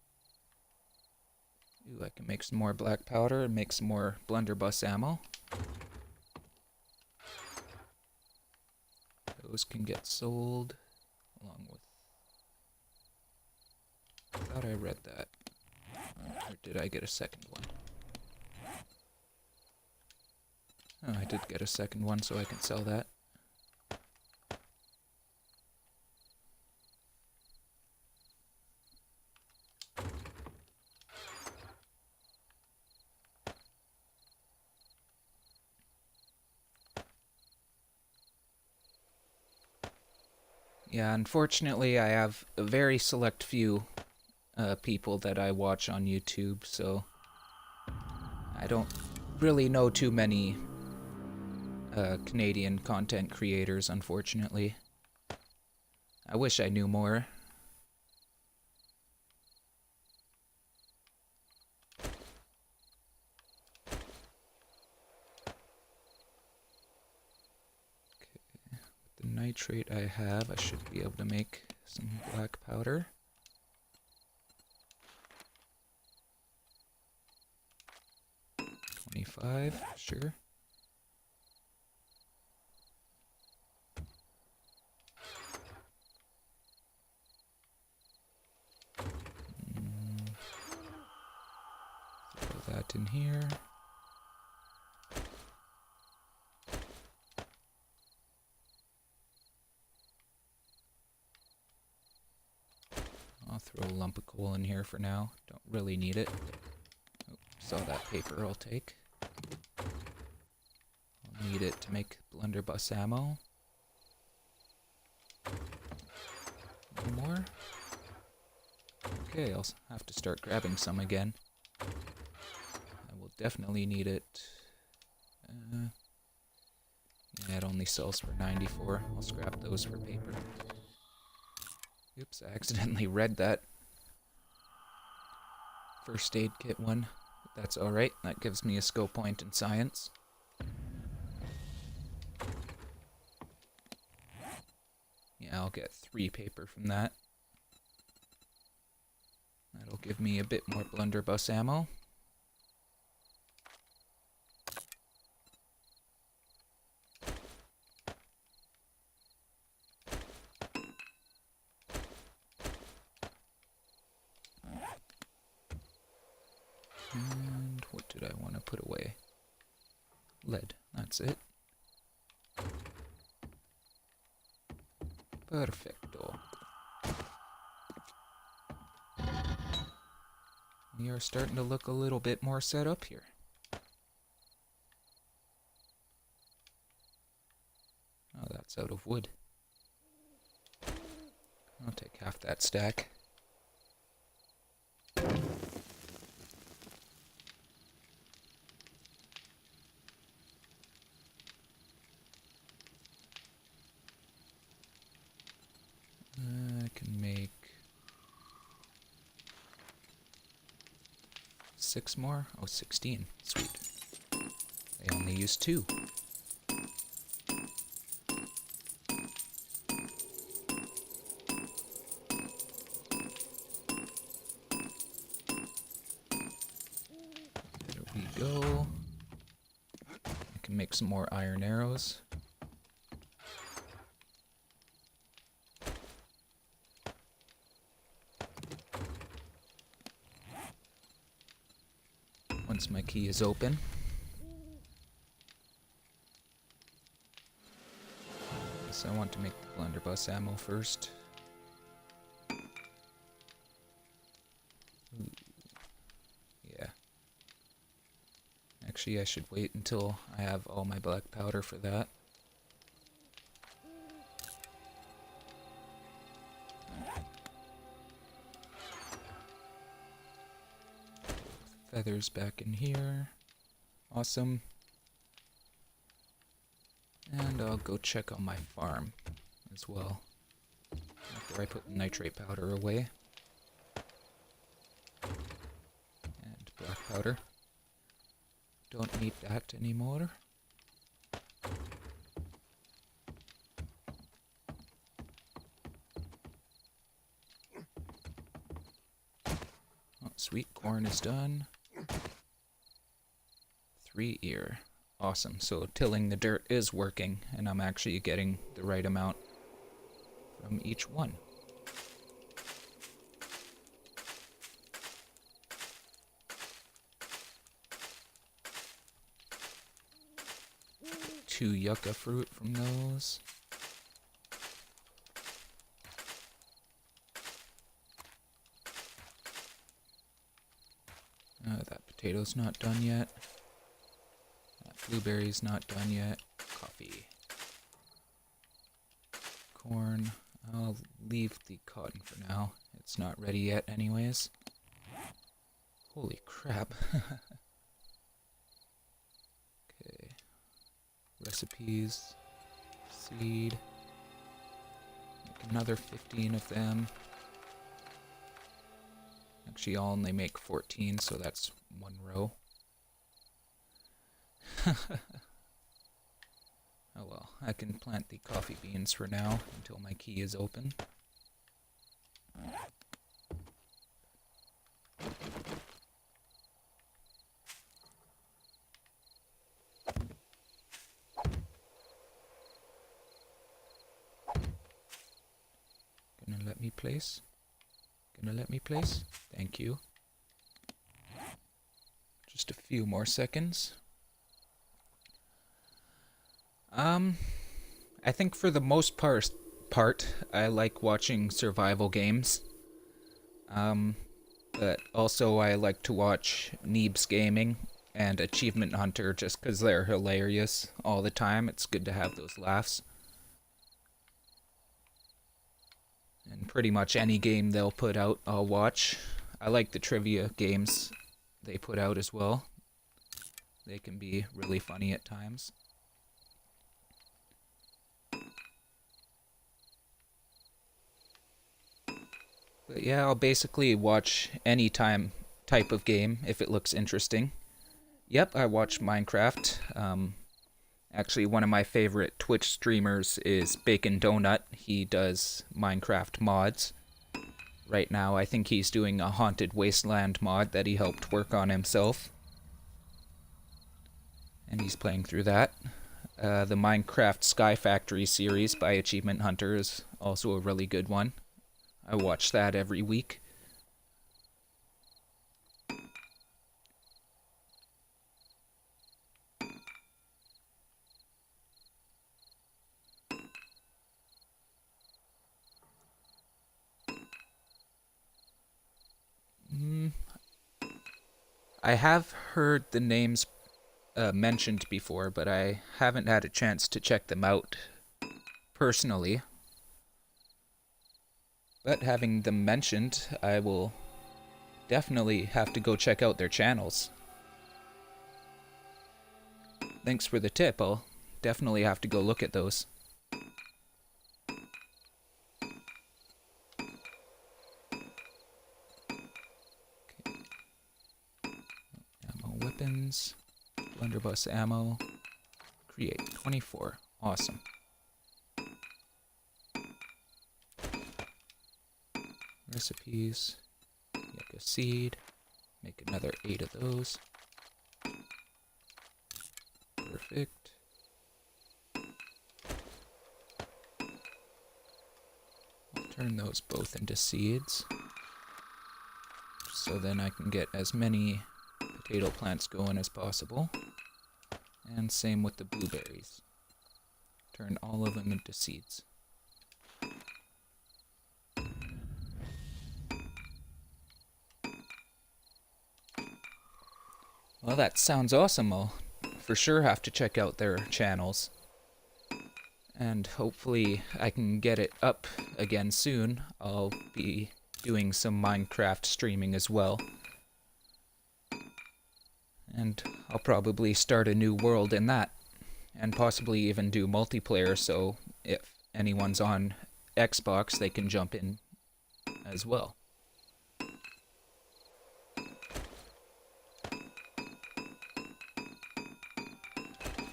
Ooh, I can make some more black powder and make some more blunderbuss ammo. Those can get sold along with... I thought I read that. Or did I get a second one? Oh, I did get a second one, so I can sell that. Yeah, unfortunately, I have a very select few people that I watch on YouTube, so I don't really know too many Canadian content creators, unfortunately. I wish I knew more. The nitrate I have, I should be able to make some black powder. $25, sure. Throw that in here. I'll throw a lump of coal in here for now. Don't really need it. Oh, saw that paper I'll take. I'll need it to make blunderbuss ammo. One more. Okay, I'll have to start grabbing some again. I will definitely need it. Yeah, it only sells for 94. I'll scrap those for paper. Oops, I accidentally read that first aid kit one. But that's alright, that gives me a skill point in science. Yeah, I'll get 3 paper from that. That'll give me a bit more blunderbuss ammo. And what did I want to put away? Lead, that's it. Perfecto. We are starting to look a little bit more set up here. Oh, that's out of wood. I'll take half that stack. I can make 6 more? Oh, 16. Sweet. I only used 2. There we go. I can make some more iron arrows. my key is open. So I want to make the blunderbuss ammo first. Ooh. Yeah. Actually, I should wait until I have all my black powder for that. Feathers back in here. Awesome. And I'll go check on my farm as well, after I put the nitrate powder away. And black powder. Don't need that anymore. Oh, sweet, corn is done. 3 ear. Awesome, so tilling the dirt is working, and I'm actually getting the right amount from each one. Two yucca fruit from those. That potato's not done yet. Blueberry's not done yet. Coffee. Corn. I'll leave the cotton for now. It's not ready yet anyways. Holy crap. Okay. Recipes. Seed. Make another 15 of them. Actually, I'll only make 14, so that's 1 row. Oh well, I can plant the coffee beans for now until my key is open. Gonna let me place? Gonna let me place? Thank you. Just a few more seconds. I think for the most part, I like watching survival games. But also I like to watch Neebs Gaming and Achievement Hunter just because they're hilarious all the time. It's good to have those laughs. And pretty much any game they'll put out, I'll watch. I like the trivia games they put out as well. They can be really funny at times. But yeah, I'll basically watch any type of game if it looks interesting. Yep, I watch Minecraft. Actually, one of my favorite Twitch streamers is Bacon Donut. He does Minecraft mods. Right now, I think he's doing a Haunted Wasteland mod that he helped work on himself. And he's playing through that. The Minecraft Sky Factory series by Achievement Hunter is also a really good one. I watch that every week. I have heard the names mentioned before, but I haven't had a chance to check them out personally. But having them mentioned, I will definitely have to go check out their channels. Thanks for the tip. I'll definitely have to go look at those. Okay. Ammo weapons. Blunderbuss ammo. Create 24. Awesome. Recipes. Yucca seed. Make another 8 of those. Perfect. I'll turn those both into seeds. So then I can get as many potato plants going as possible. And same with the blueberries. Turn all of them into seeds. Well, that sounds awesome. I'll for sure have to check out their channels. And hopefully I can get it up again soon. I'll be doing some Minecraft streaming as well. And I'll probably start a new world in that. And possibly even do multiplayer, so if anyone's on Xbox, they can jump in as well.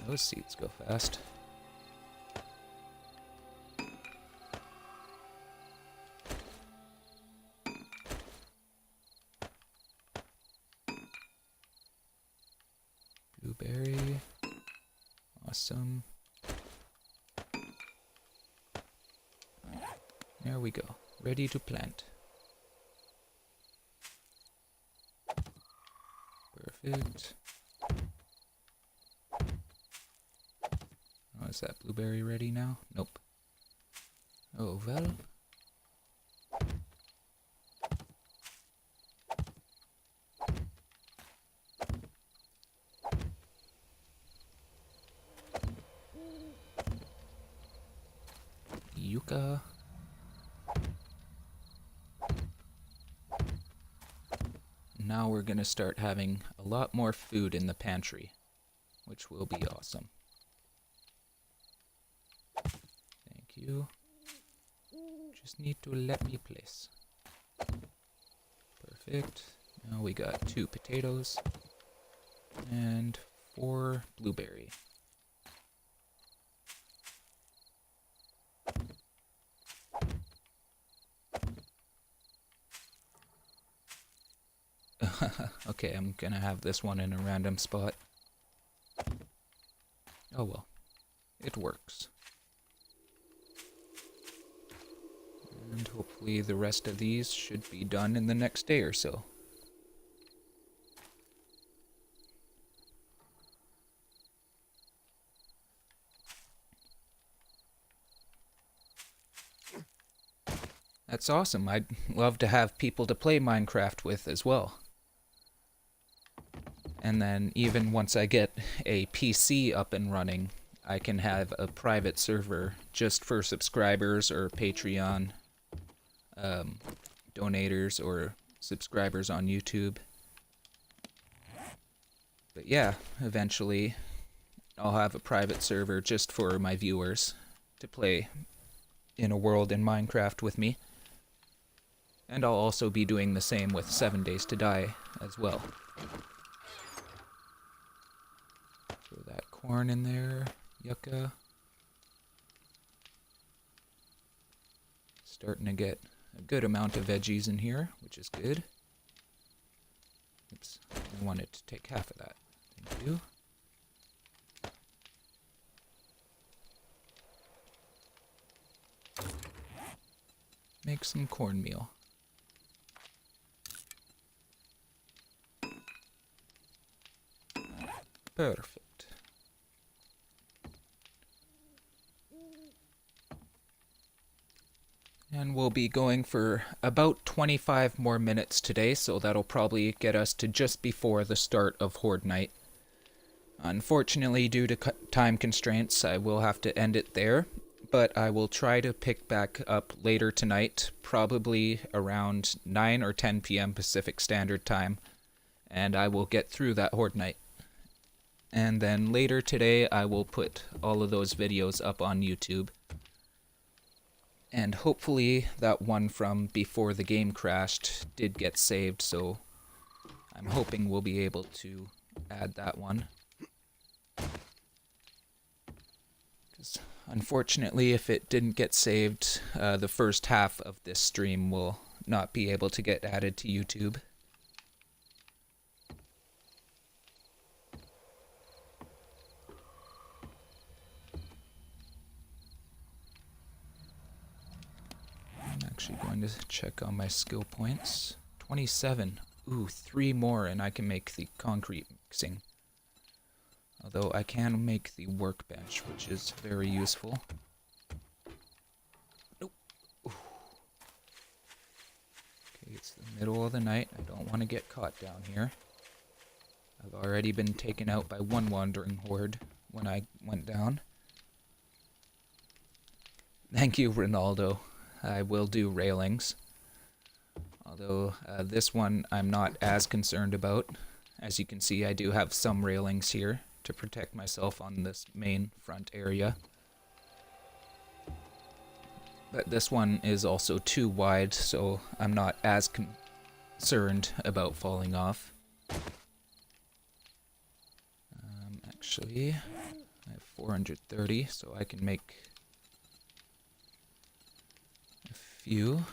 Those seeds go fast. Blueberry. Awesome. There we go. Ready to plant. Perfect. Oh, is that blueberry ready now? Nope. Oh, well. Yucca. Now we're gonna start having a lot more food in the pantry, which will be awesome. Thank you. Just need to let me place. Perfect. Now we got 2 potatoes and 4 blueberry. Okay, I'm gonna have this one in a random spot. Oh well, it works. And hopefully the rest of these should be done in the next day or so. That's awesome. I'd love to have people to play Minecraft with as well. And then even once I get a PC up and running, I can have a private server just for subscribers or Patreon donators or subscribers on YouTube. But yeah, eventually I'll have a private server just for my viewers to play in a world in Minecraft with me. And I'll also be doing the same with 7 Days to Die as well. Throw that corn in there, yucca. Starting to get a good amount of veggies in here, which is good. Oops, I wanted to take half of that. Thank you. Make some cornmeal. Perfect. And we'll be going for about 25 more minutes today, so that'll probably get us to just before the start of Horde Night. Unfortunately, due to time constraints, I will have to end it there, but I will try to pick back up later tonight, probably around 9 or 10 p.m. Pacific Standard Time, and I will get through that Horde Night. And then later today, I will put all of those videos up on YouTube. And hopefully that one from before the game crashed did get saved, so I'm hoping we'll be able to add that one. Because unfortunately, if it didn't get saved, the first half of this stream will not be able to get added to YouTube. I'm actually going to check on my skill points. 27. Ooh, 3 more and I can make the concrete mixing. Although I can make the workbench, which is very useful. Nope. Ooh. Okay, it's the middle of the night. I don't want to get caught down here. I've already been taken out by one wandering horde when I went down. Thank you, Ronaldo. I will do railings. Although this one I'm not as concerned about. As you can see, I do have some railings here to protect myself on this main front area. But this one is also too wide, so I'm not as concerned about falling off. Actually, I have 430, so I can make a few.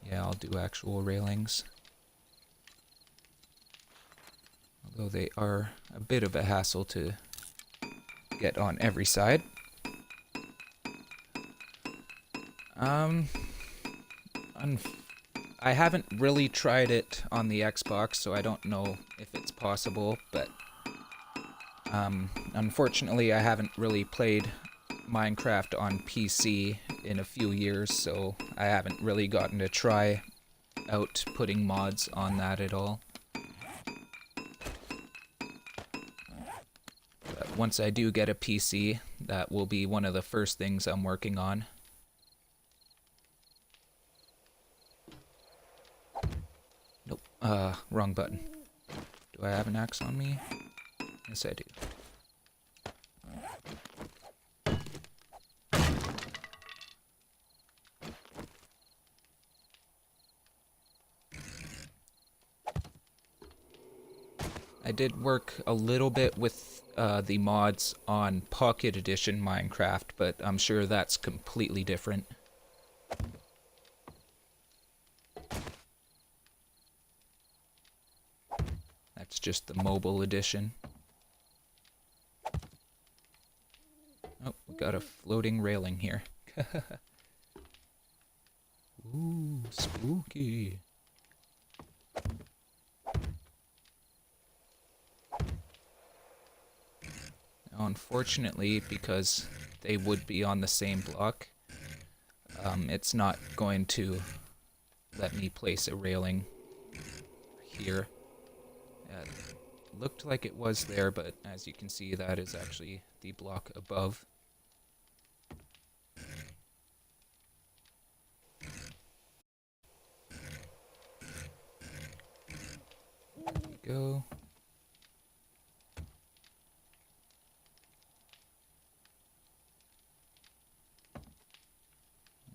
Yeah, I'll do actual railings. Although they are a bit of a hassle to get on every side. I haven't really tried it on the Xbox, so I don't know if it's possible, but unfortunately I haven't really played Minecraft on PC in a few years, so I haven't really gotten to try out putting mods on that at all. But once I do get a PC, that will be one of the first things I'm working on. Nope, wrong button. Do I have an axe on me? Yes, I do. I did work a little bit with the mods on Pocket Edition Minecraft, but I'm sure that's completely different. That's just the mobile edition. Oh, we got a floating railing here. Ooh, spooky. Now, unfortunately, because they would be on the same block, it's not going to let me place a railing here. Looked like it was there, but as you can see, that is actually the block above. There we go.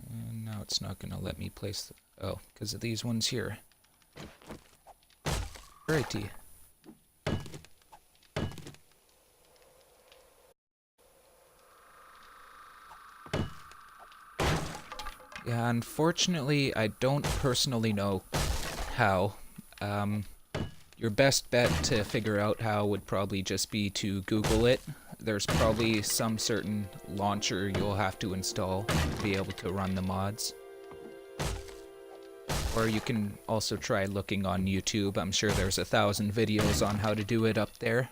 And now it's not going to let me place the... Oh, because of these ones here. Righty. Yeah, unfortunately, I don't personally know how. Your best bet to figure out how would probably just be to Google it. There's probably some certain launcher you'll have to install to be able to run the mods. Or you can also try looking on YouTube. I'm sure there's 1,000 videos on how to do it up there.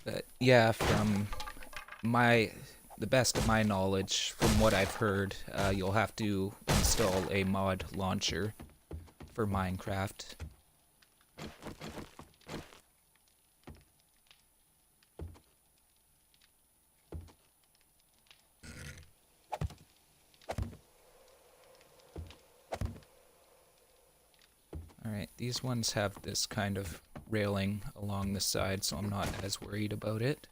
But yeah, from the best of my knowledge, from what I've heard, you'll have to install a mod launcher for Minecraft. Alright, these ones have this kind of railing along the side, so I'm not as worried about it.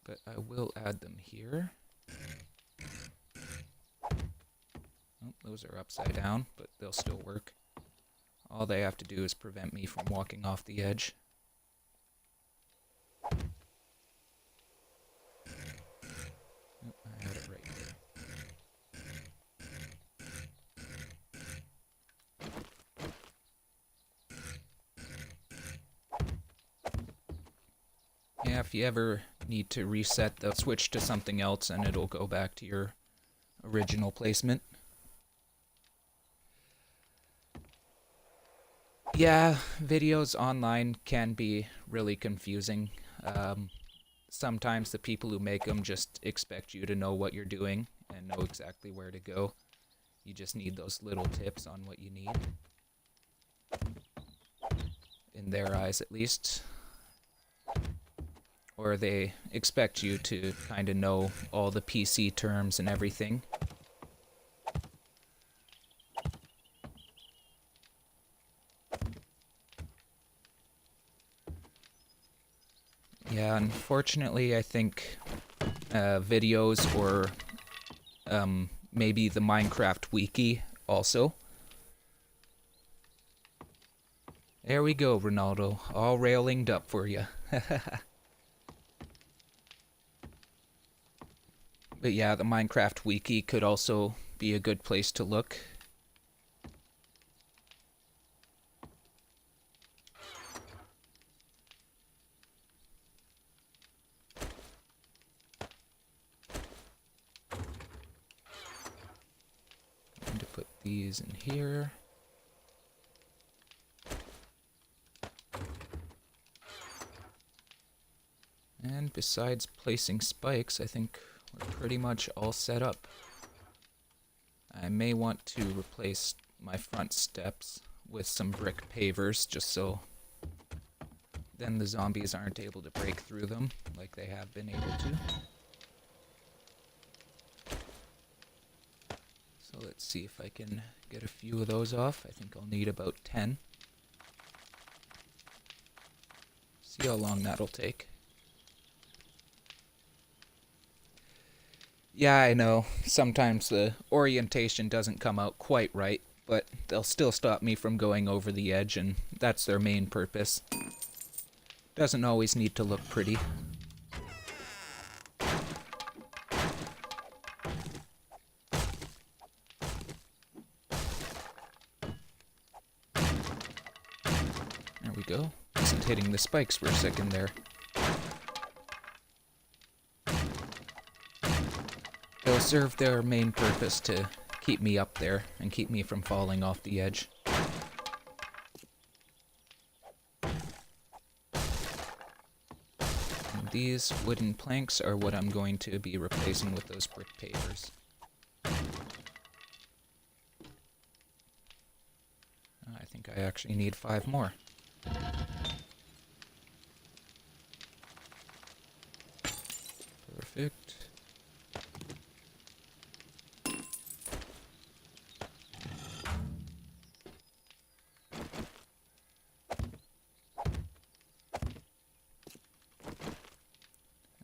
But I will add them here. Oh, those are upside down, but they'll still work. All they have to do is prevent me from walking off the edge. Yeah, if you ever need to reset the switch to something else and it'll go back to your original placement. Yeah, videos online can be really confusing. Sometimes the people who make them just expect you to know what you're doing and know exactly where to go. You just need those little tips on what you need. In their eyes, at least. Or they expect you to kind of know all the PC terms and everything. Yeah, unfortunately, I think videos or maybe the Minecraft wiki also. There we go, Ronaldo, all railinged up for you. But yeah, the Minecraft wiki could also be a good place to look. I'm going to put these in here. And besides placing spikes, I think we're pretty much all set up. I may want to replace my front steps with some brick pavers, just so then the zombies aren't able to break through them like they have been able to. So let's see if I can get a few of those off. I think I'll need about 10. See how long that'll take. Yeah, I know. Sometimes the orientation doesn't come out quite right, but they'll still stop me from going over the edge, and that's their main purpose. Doesn't always need to look pretty. There we go. Wasn't hitting the spikes for a second there. They'll serve their main purpose to keep me up there and keep me from falling off the edge. And these wooden planks are what I'm going to be replacing with those brick pavers. I think I actually need 5 more. Perfect.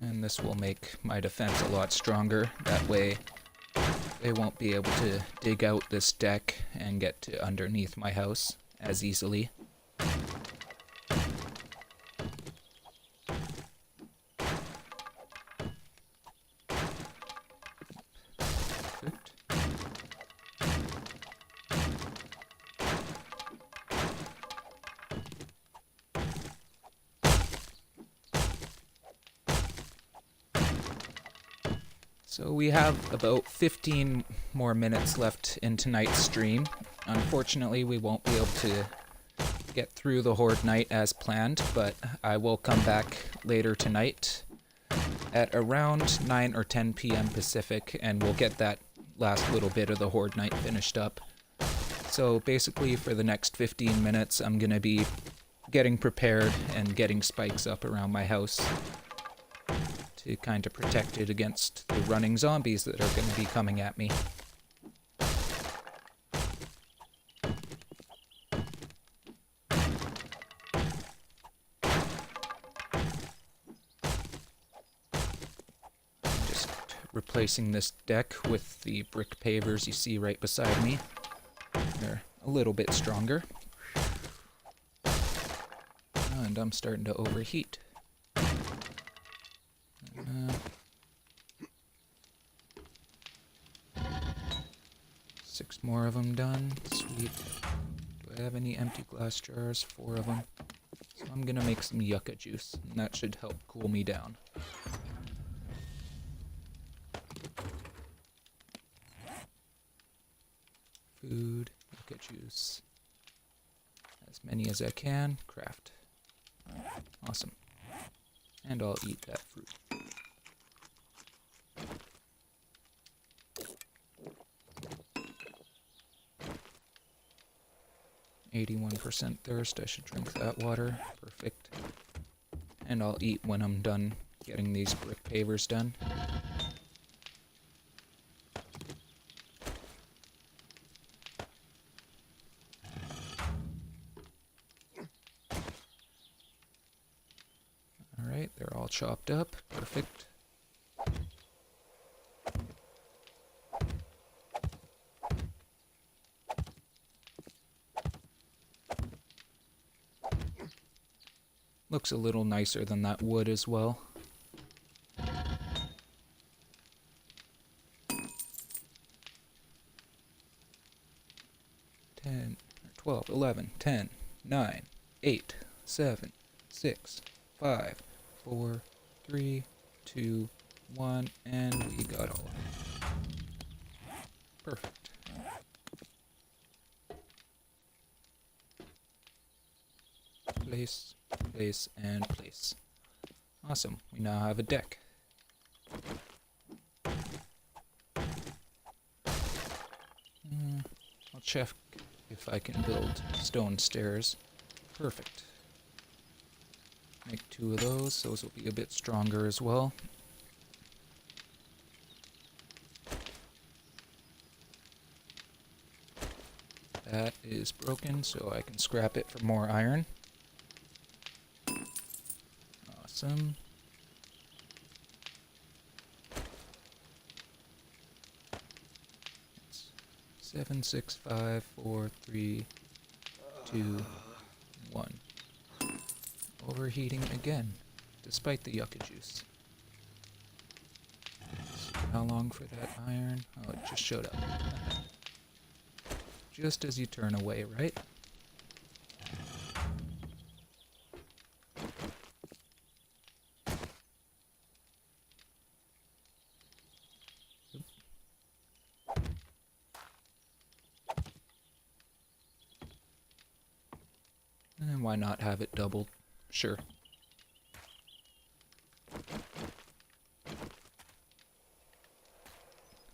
And this will make my defense a lot stronger. That way they won't be able to dig out this deck and get to underneath my house as easily. Perfect. So we have about 15 more minutes left in tonight's stream. Unfortunately, we won't be able to get through the Horde Night as planned, but I will come back later tonight at around 9 or 10 p.m. Pacific, and we'll get that last little bit of the Horde Night finished up. So basically for the next 15 minutes, I'm going to be getting prepared and getting spikes up around my house to kind of protect it against the running zombies that are going to be coming at me. Just replacing this deck with the brick pavers you see right beside me. They're a little bit stronger. And I'm starting to overheat. 6 more of them done. Sweet. Do I have any empty glass jars? 4 of them. So I'm gonna make some yucca juice, and that should help cool me down. Food, yucca juice. As many as I can, craft. Awesome. And I'll eat that fruit. %, thirst, I should drink that water. Perfect. And I'll eat when I'm done getting these brick pavers done. Alright, they're all chopped up. Perfect. Looks a little nicer than that wood as well. 10, 12, 11, 10, 9, 8, 7, 6, 5, 4, 3, 2, 1, and we got all of them. Perfect. Place, place, and place. Awesome. We now have a deck. I'll check if I can build stone stairs. Perfect. Make 2 of those. Those will be a bit stronger as well. That is broken, so I can scrap it for more iron. Awesome. It's 7, 6, 5, 4, 3, 2, 1. Overheating again, despite the yucca juice. So how long for that iron? Oh, it just showed up. Just as you turn away, right? And why not have it doubled? Sure.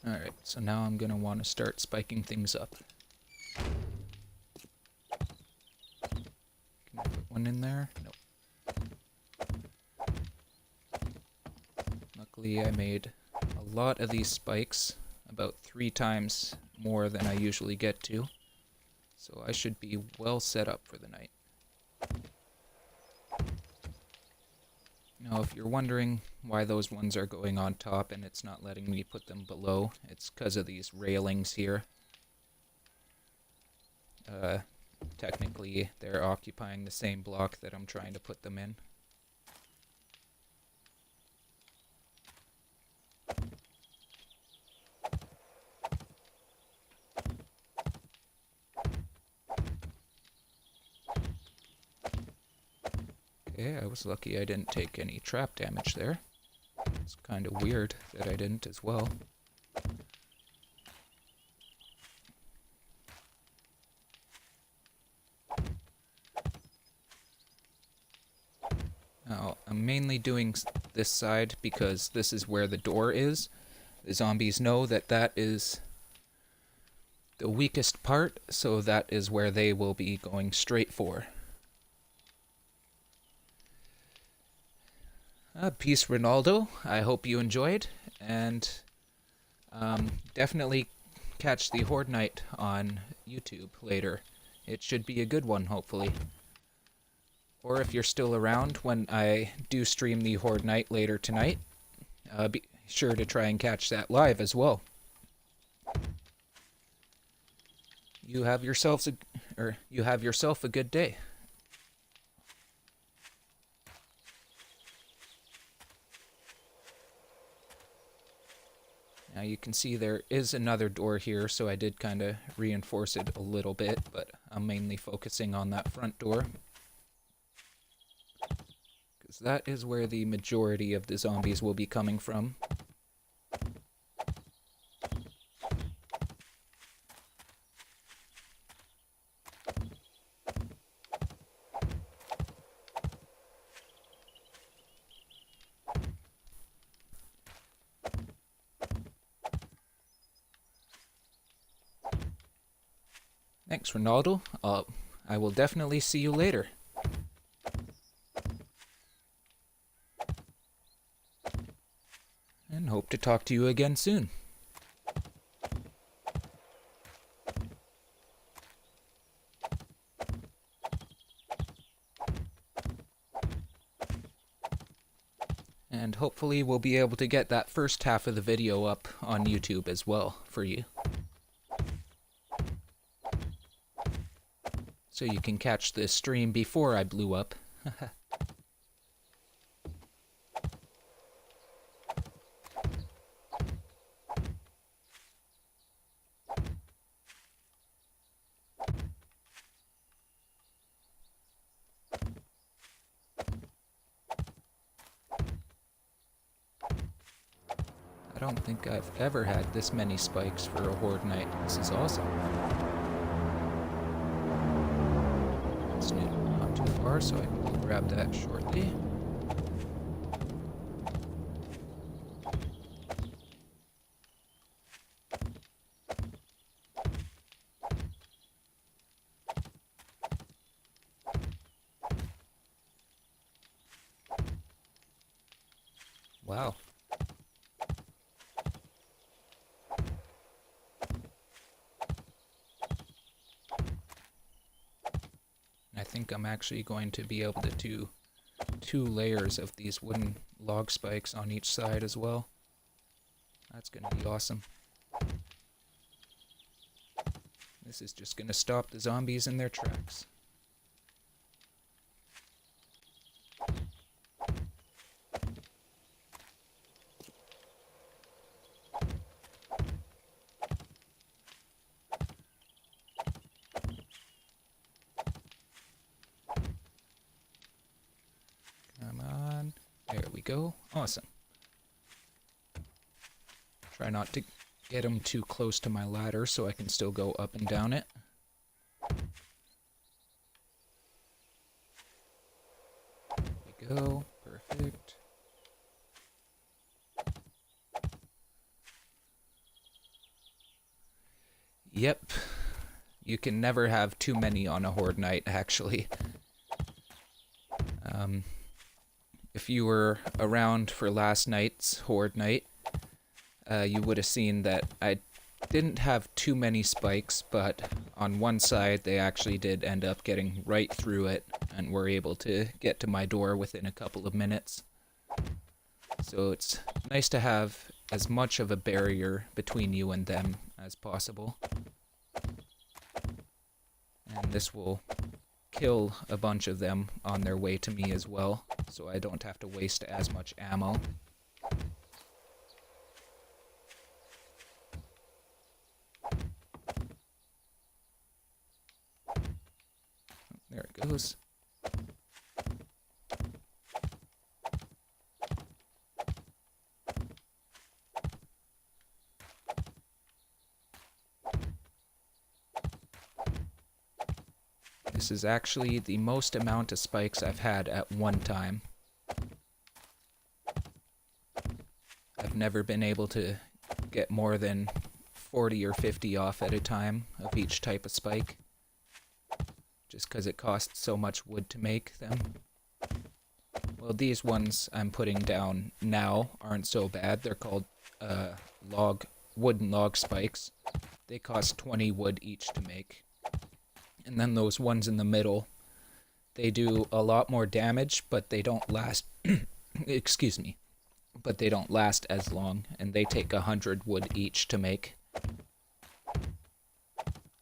Alright, so now I'm gonna want to start spiking things up. Can I put one in there? Nope. Luckily I made a lot of these spikes, about 3 times more than I usually get to. So I should be well set up for the night. Now, if you're wondering why those ones are going on top and it's not letting me put them below, it's because of these railings here. Technically, they're occupying the same block that I'm trying to put them in. Okay, I was lucky I didn't take any trap damage there. It's kind of weird that I didn't as well. Now, I'm mainly doing this side because this is where the door is. The zombies know that that is the weakest part, so that is where they will be going straight for. Peace, Ronaldo. I hope you enjoyed, and definitely catch the Horde Night on YouTube later. It should be a good one, hopefully. Or if you're still around when I do stream the Horde Night later tonight, be sure to try and catch that live as well. You have yourself a good day. Now you can see there is another door here, so I did kind of reinforce it a little bit, but I'm mainly focusing on that front door. So that is where the majority of the zombies will be coming from. Thanks, Ronaldo. I will definitely see you later. And hope to talk to you again soon. And hopefully we'll be able to get that first half of the video up on YouTube as well for you. So you can catch the stream before I blew up. I don't think I've ever had this many spikes for a horde night. This is awesome. It's not too far, so I can grab that shortly. Wow. I think I'm actually going to be able to do 2 layers of these wooden log spikes on each side as well. That's going to be awesome. This is just going to stop the zombies in their tracks. Come on. There we go. Awesome. Try not to get them too close to my ladder so I can still go up and down it. There we go. Perfect. Yep. You can never have too many on a horde night, actually. If you were around for last night's horde night, you would have seen that I didn't have too many spikes, but on one side they actually did end up getting right through it and were able to get to my door within a couple of minutes. So it's nice to have as much of a barrier between you and them as possible. And this will kill a bunch of them on their way to me as well, so I don't have to waste as much ammo. There it goes. This is actually the most amount of spikes I've had at one time. I've never been able to get more than 40 or 50 off at a time of each type of spike, just because it costs so much wood to make them. Well, these ones I'm putting down now aren't so bad. They're called wooden log spikes. They cost 20 wood each to make. And then those ones in the middle, they do a lot more damage, but they don't last, excuse me, but they don't last as long, and they take 100 wood each to make.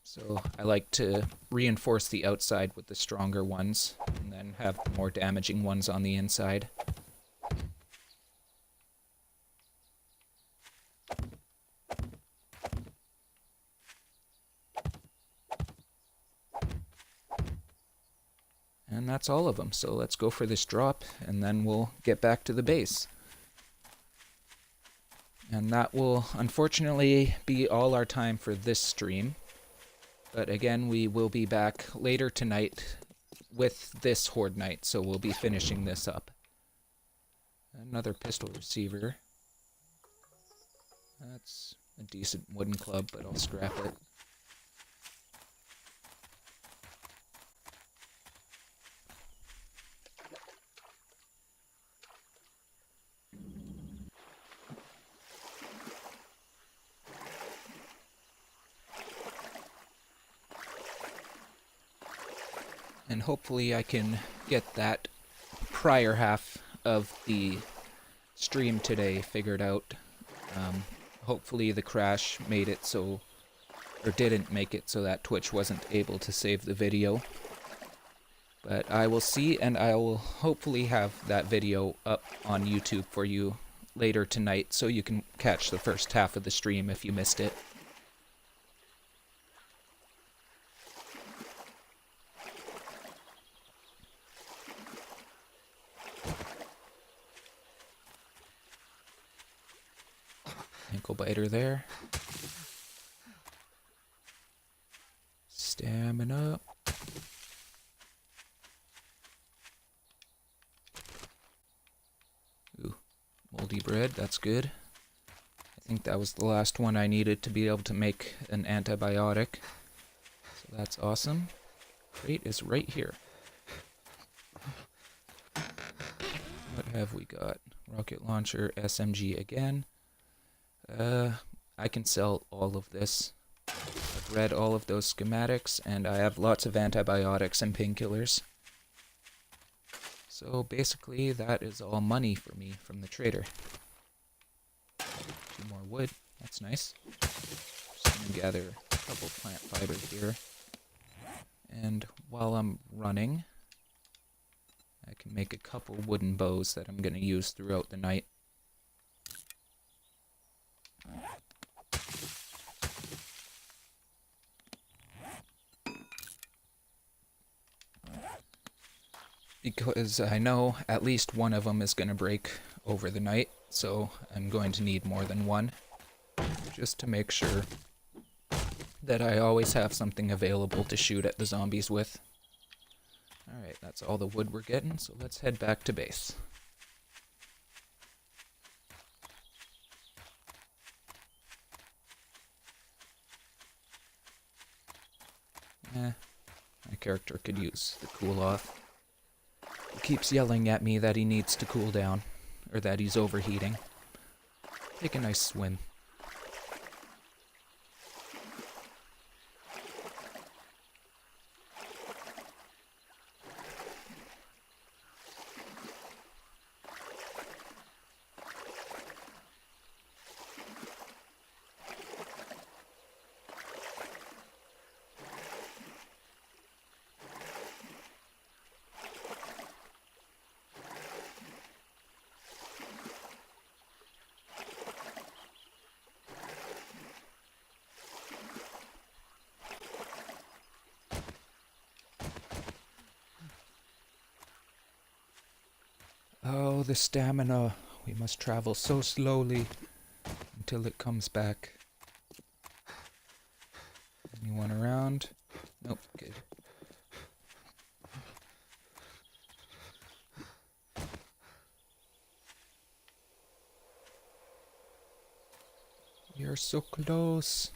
So I like to reinforce the outside with the stronger ones, and then have the more damaging ones on the inside. And And that's all of them. So let's go for this drop, and then we'll get back to the base. And that will unfortunately be all our time for this stream. But again, we will be back later tonight with this Horde Night, so we'll be finishing this up. Another pistol receiver. That's a decent wooden club, but I'll scrap it. And hopefully I can get that prior half of the stream today figured out. Hopefully the crash made it so, or didn't make it so that Twitch wasn't able to save the video. But I will see, and I will hopefully have that video up on YouTube for you later tonight so you can catch the first half of the stream if you missed it. Ankle biter there. Stamina. Ooh, moldy bread, that's good. I think that was the last one I needed to be able to make an antibiotic. So that's awesome. Crate is right here. What have we got? Rocket launcher, SMG again. I can sell all of this. I've read all of those schematics, and I have lots of antibiotics and painkillers. So basically, that is all money for me from the trader. 2 more wood, that's nice. Just gonna gather a couple plant fibers here. And while I'm running, I can make a couple wooden bows that I'm gonna use throughout the night. Because I know at least one of them is going to break over the night, so I'm going to need more than one, just to make sure that I always have something available to shoot at the zombies with. Alright, that's all the wood we're getting, so let's head back to base. My character could use the cool off. He keeps yelling at me that he needs to cool down, or that he's overheating. Take a nice swim. Oh, the stamina. We must travel so slowly until it comes back. Anyone around? Nope, good. We are so close.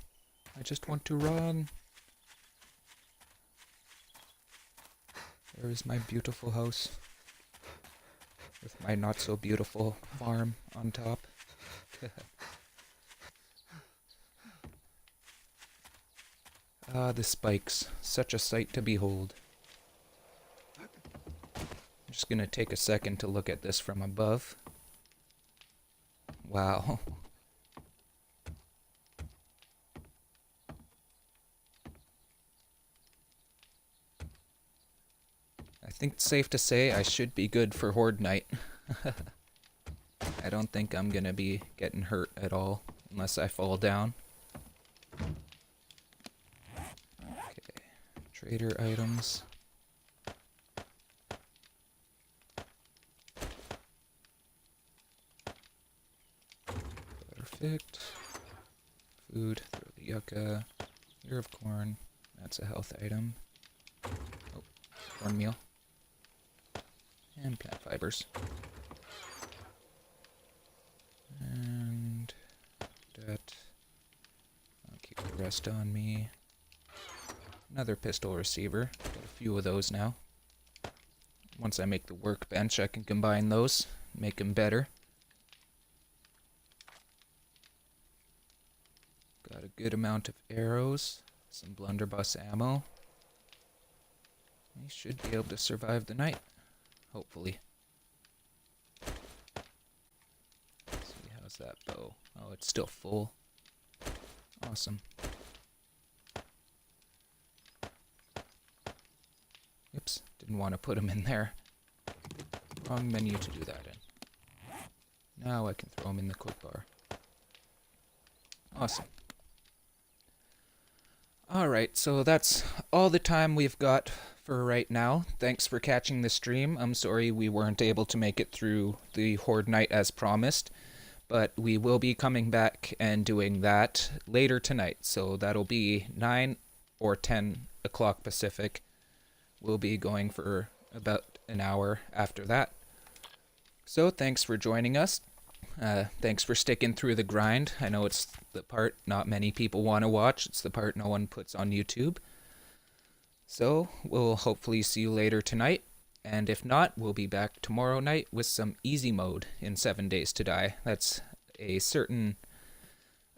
I just want to run. There is my beautiful house. With my not so beautiful farm on top. Ah, the spikes. Such a sight to behold. I'm just gonna take a second to look at this from above. Wow. I think it's safe to say I should be good for Horde Night. I don't think I'm gonna be getting hurt at all, unless I fall down. Okay, trader items. Perfect. Food, throw the yucca. Ear of corn, that's a health item. Oh, cornmeal. And plant fibers. And that. I'll keep the rest on me. Another pistol receiver. Got a few of those now. Once I make the workbench, I can combine those, make them better. Got a good amount of arrows, some blunderbuss ammo. We should be able to survive the night, hopefully. Let's see, how's that bow? Oh, it's still full. Awesome. Oops, didn't want to put them in there. Wrong menu to do that in. Now I can throw them in the quick bar. Awesome. Alright, so that's all the time we've got for right now. Thanks for catching the stream. I'm sorry we weren't able to make it through the Horde Night as promised, but we will be coming back and doing that later tonight. So that'll be 9 or 10 o'clock Pacific. We'll be going for about an hour after that. So thanks for joining us. Thanks for sticking through the grind. I know it's the part not many people want to watch. It's the part no one puts on YouTube. So we'll hopefully see you later tonight. And if not, we'll be back tomorrow night with some easy mode in 7 Days to Die. That's a certain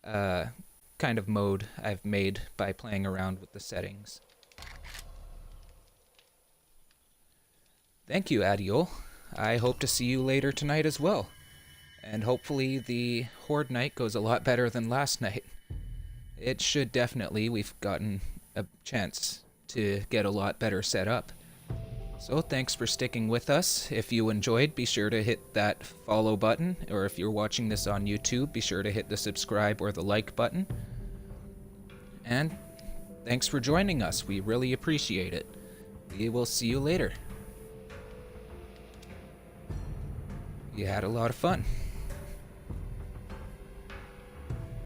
kind of mode I've made by playing around with the settings. Thank you, Adiol. I hope to see you later tonight as well. And hopefully the Horde Night goes a lot better than last night. It should definitely. We've gotten a chance to get a lot better set up. So thanks for sticking with us. If you enjoyed, be sure to hit that follow button. Or if you're watching this on YouTube, be sure to hit the subscribe or the like button. And thanks for joining us. We really appreciate it. We will see you later. You had a lot of fun.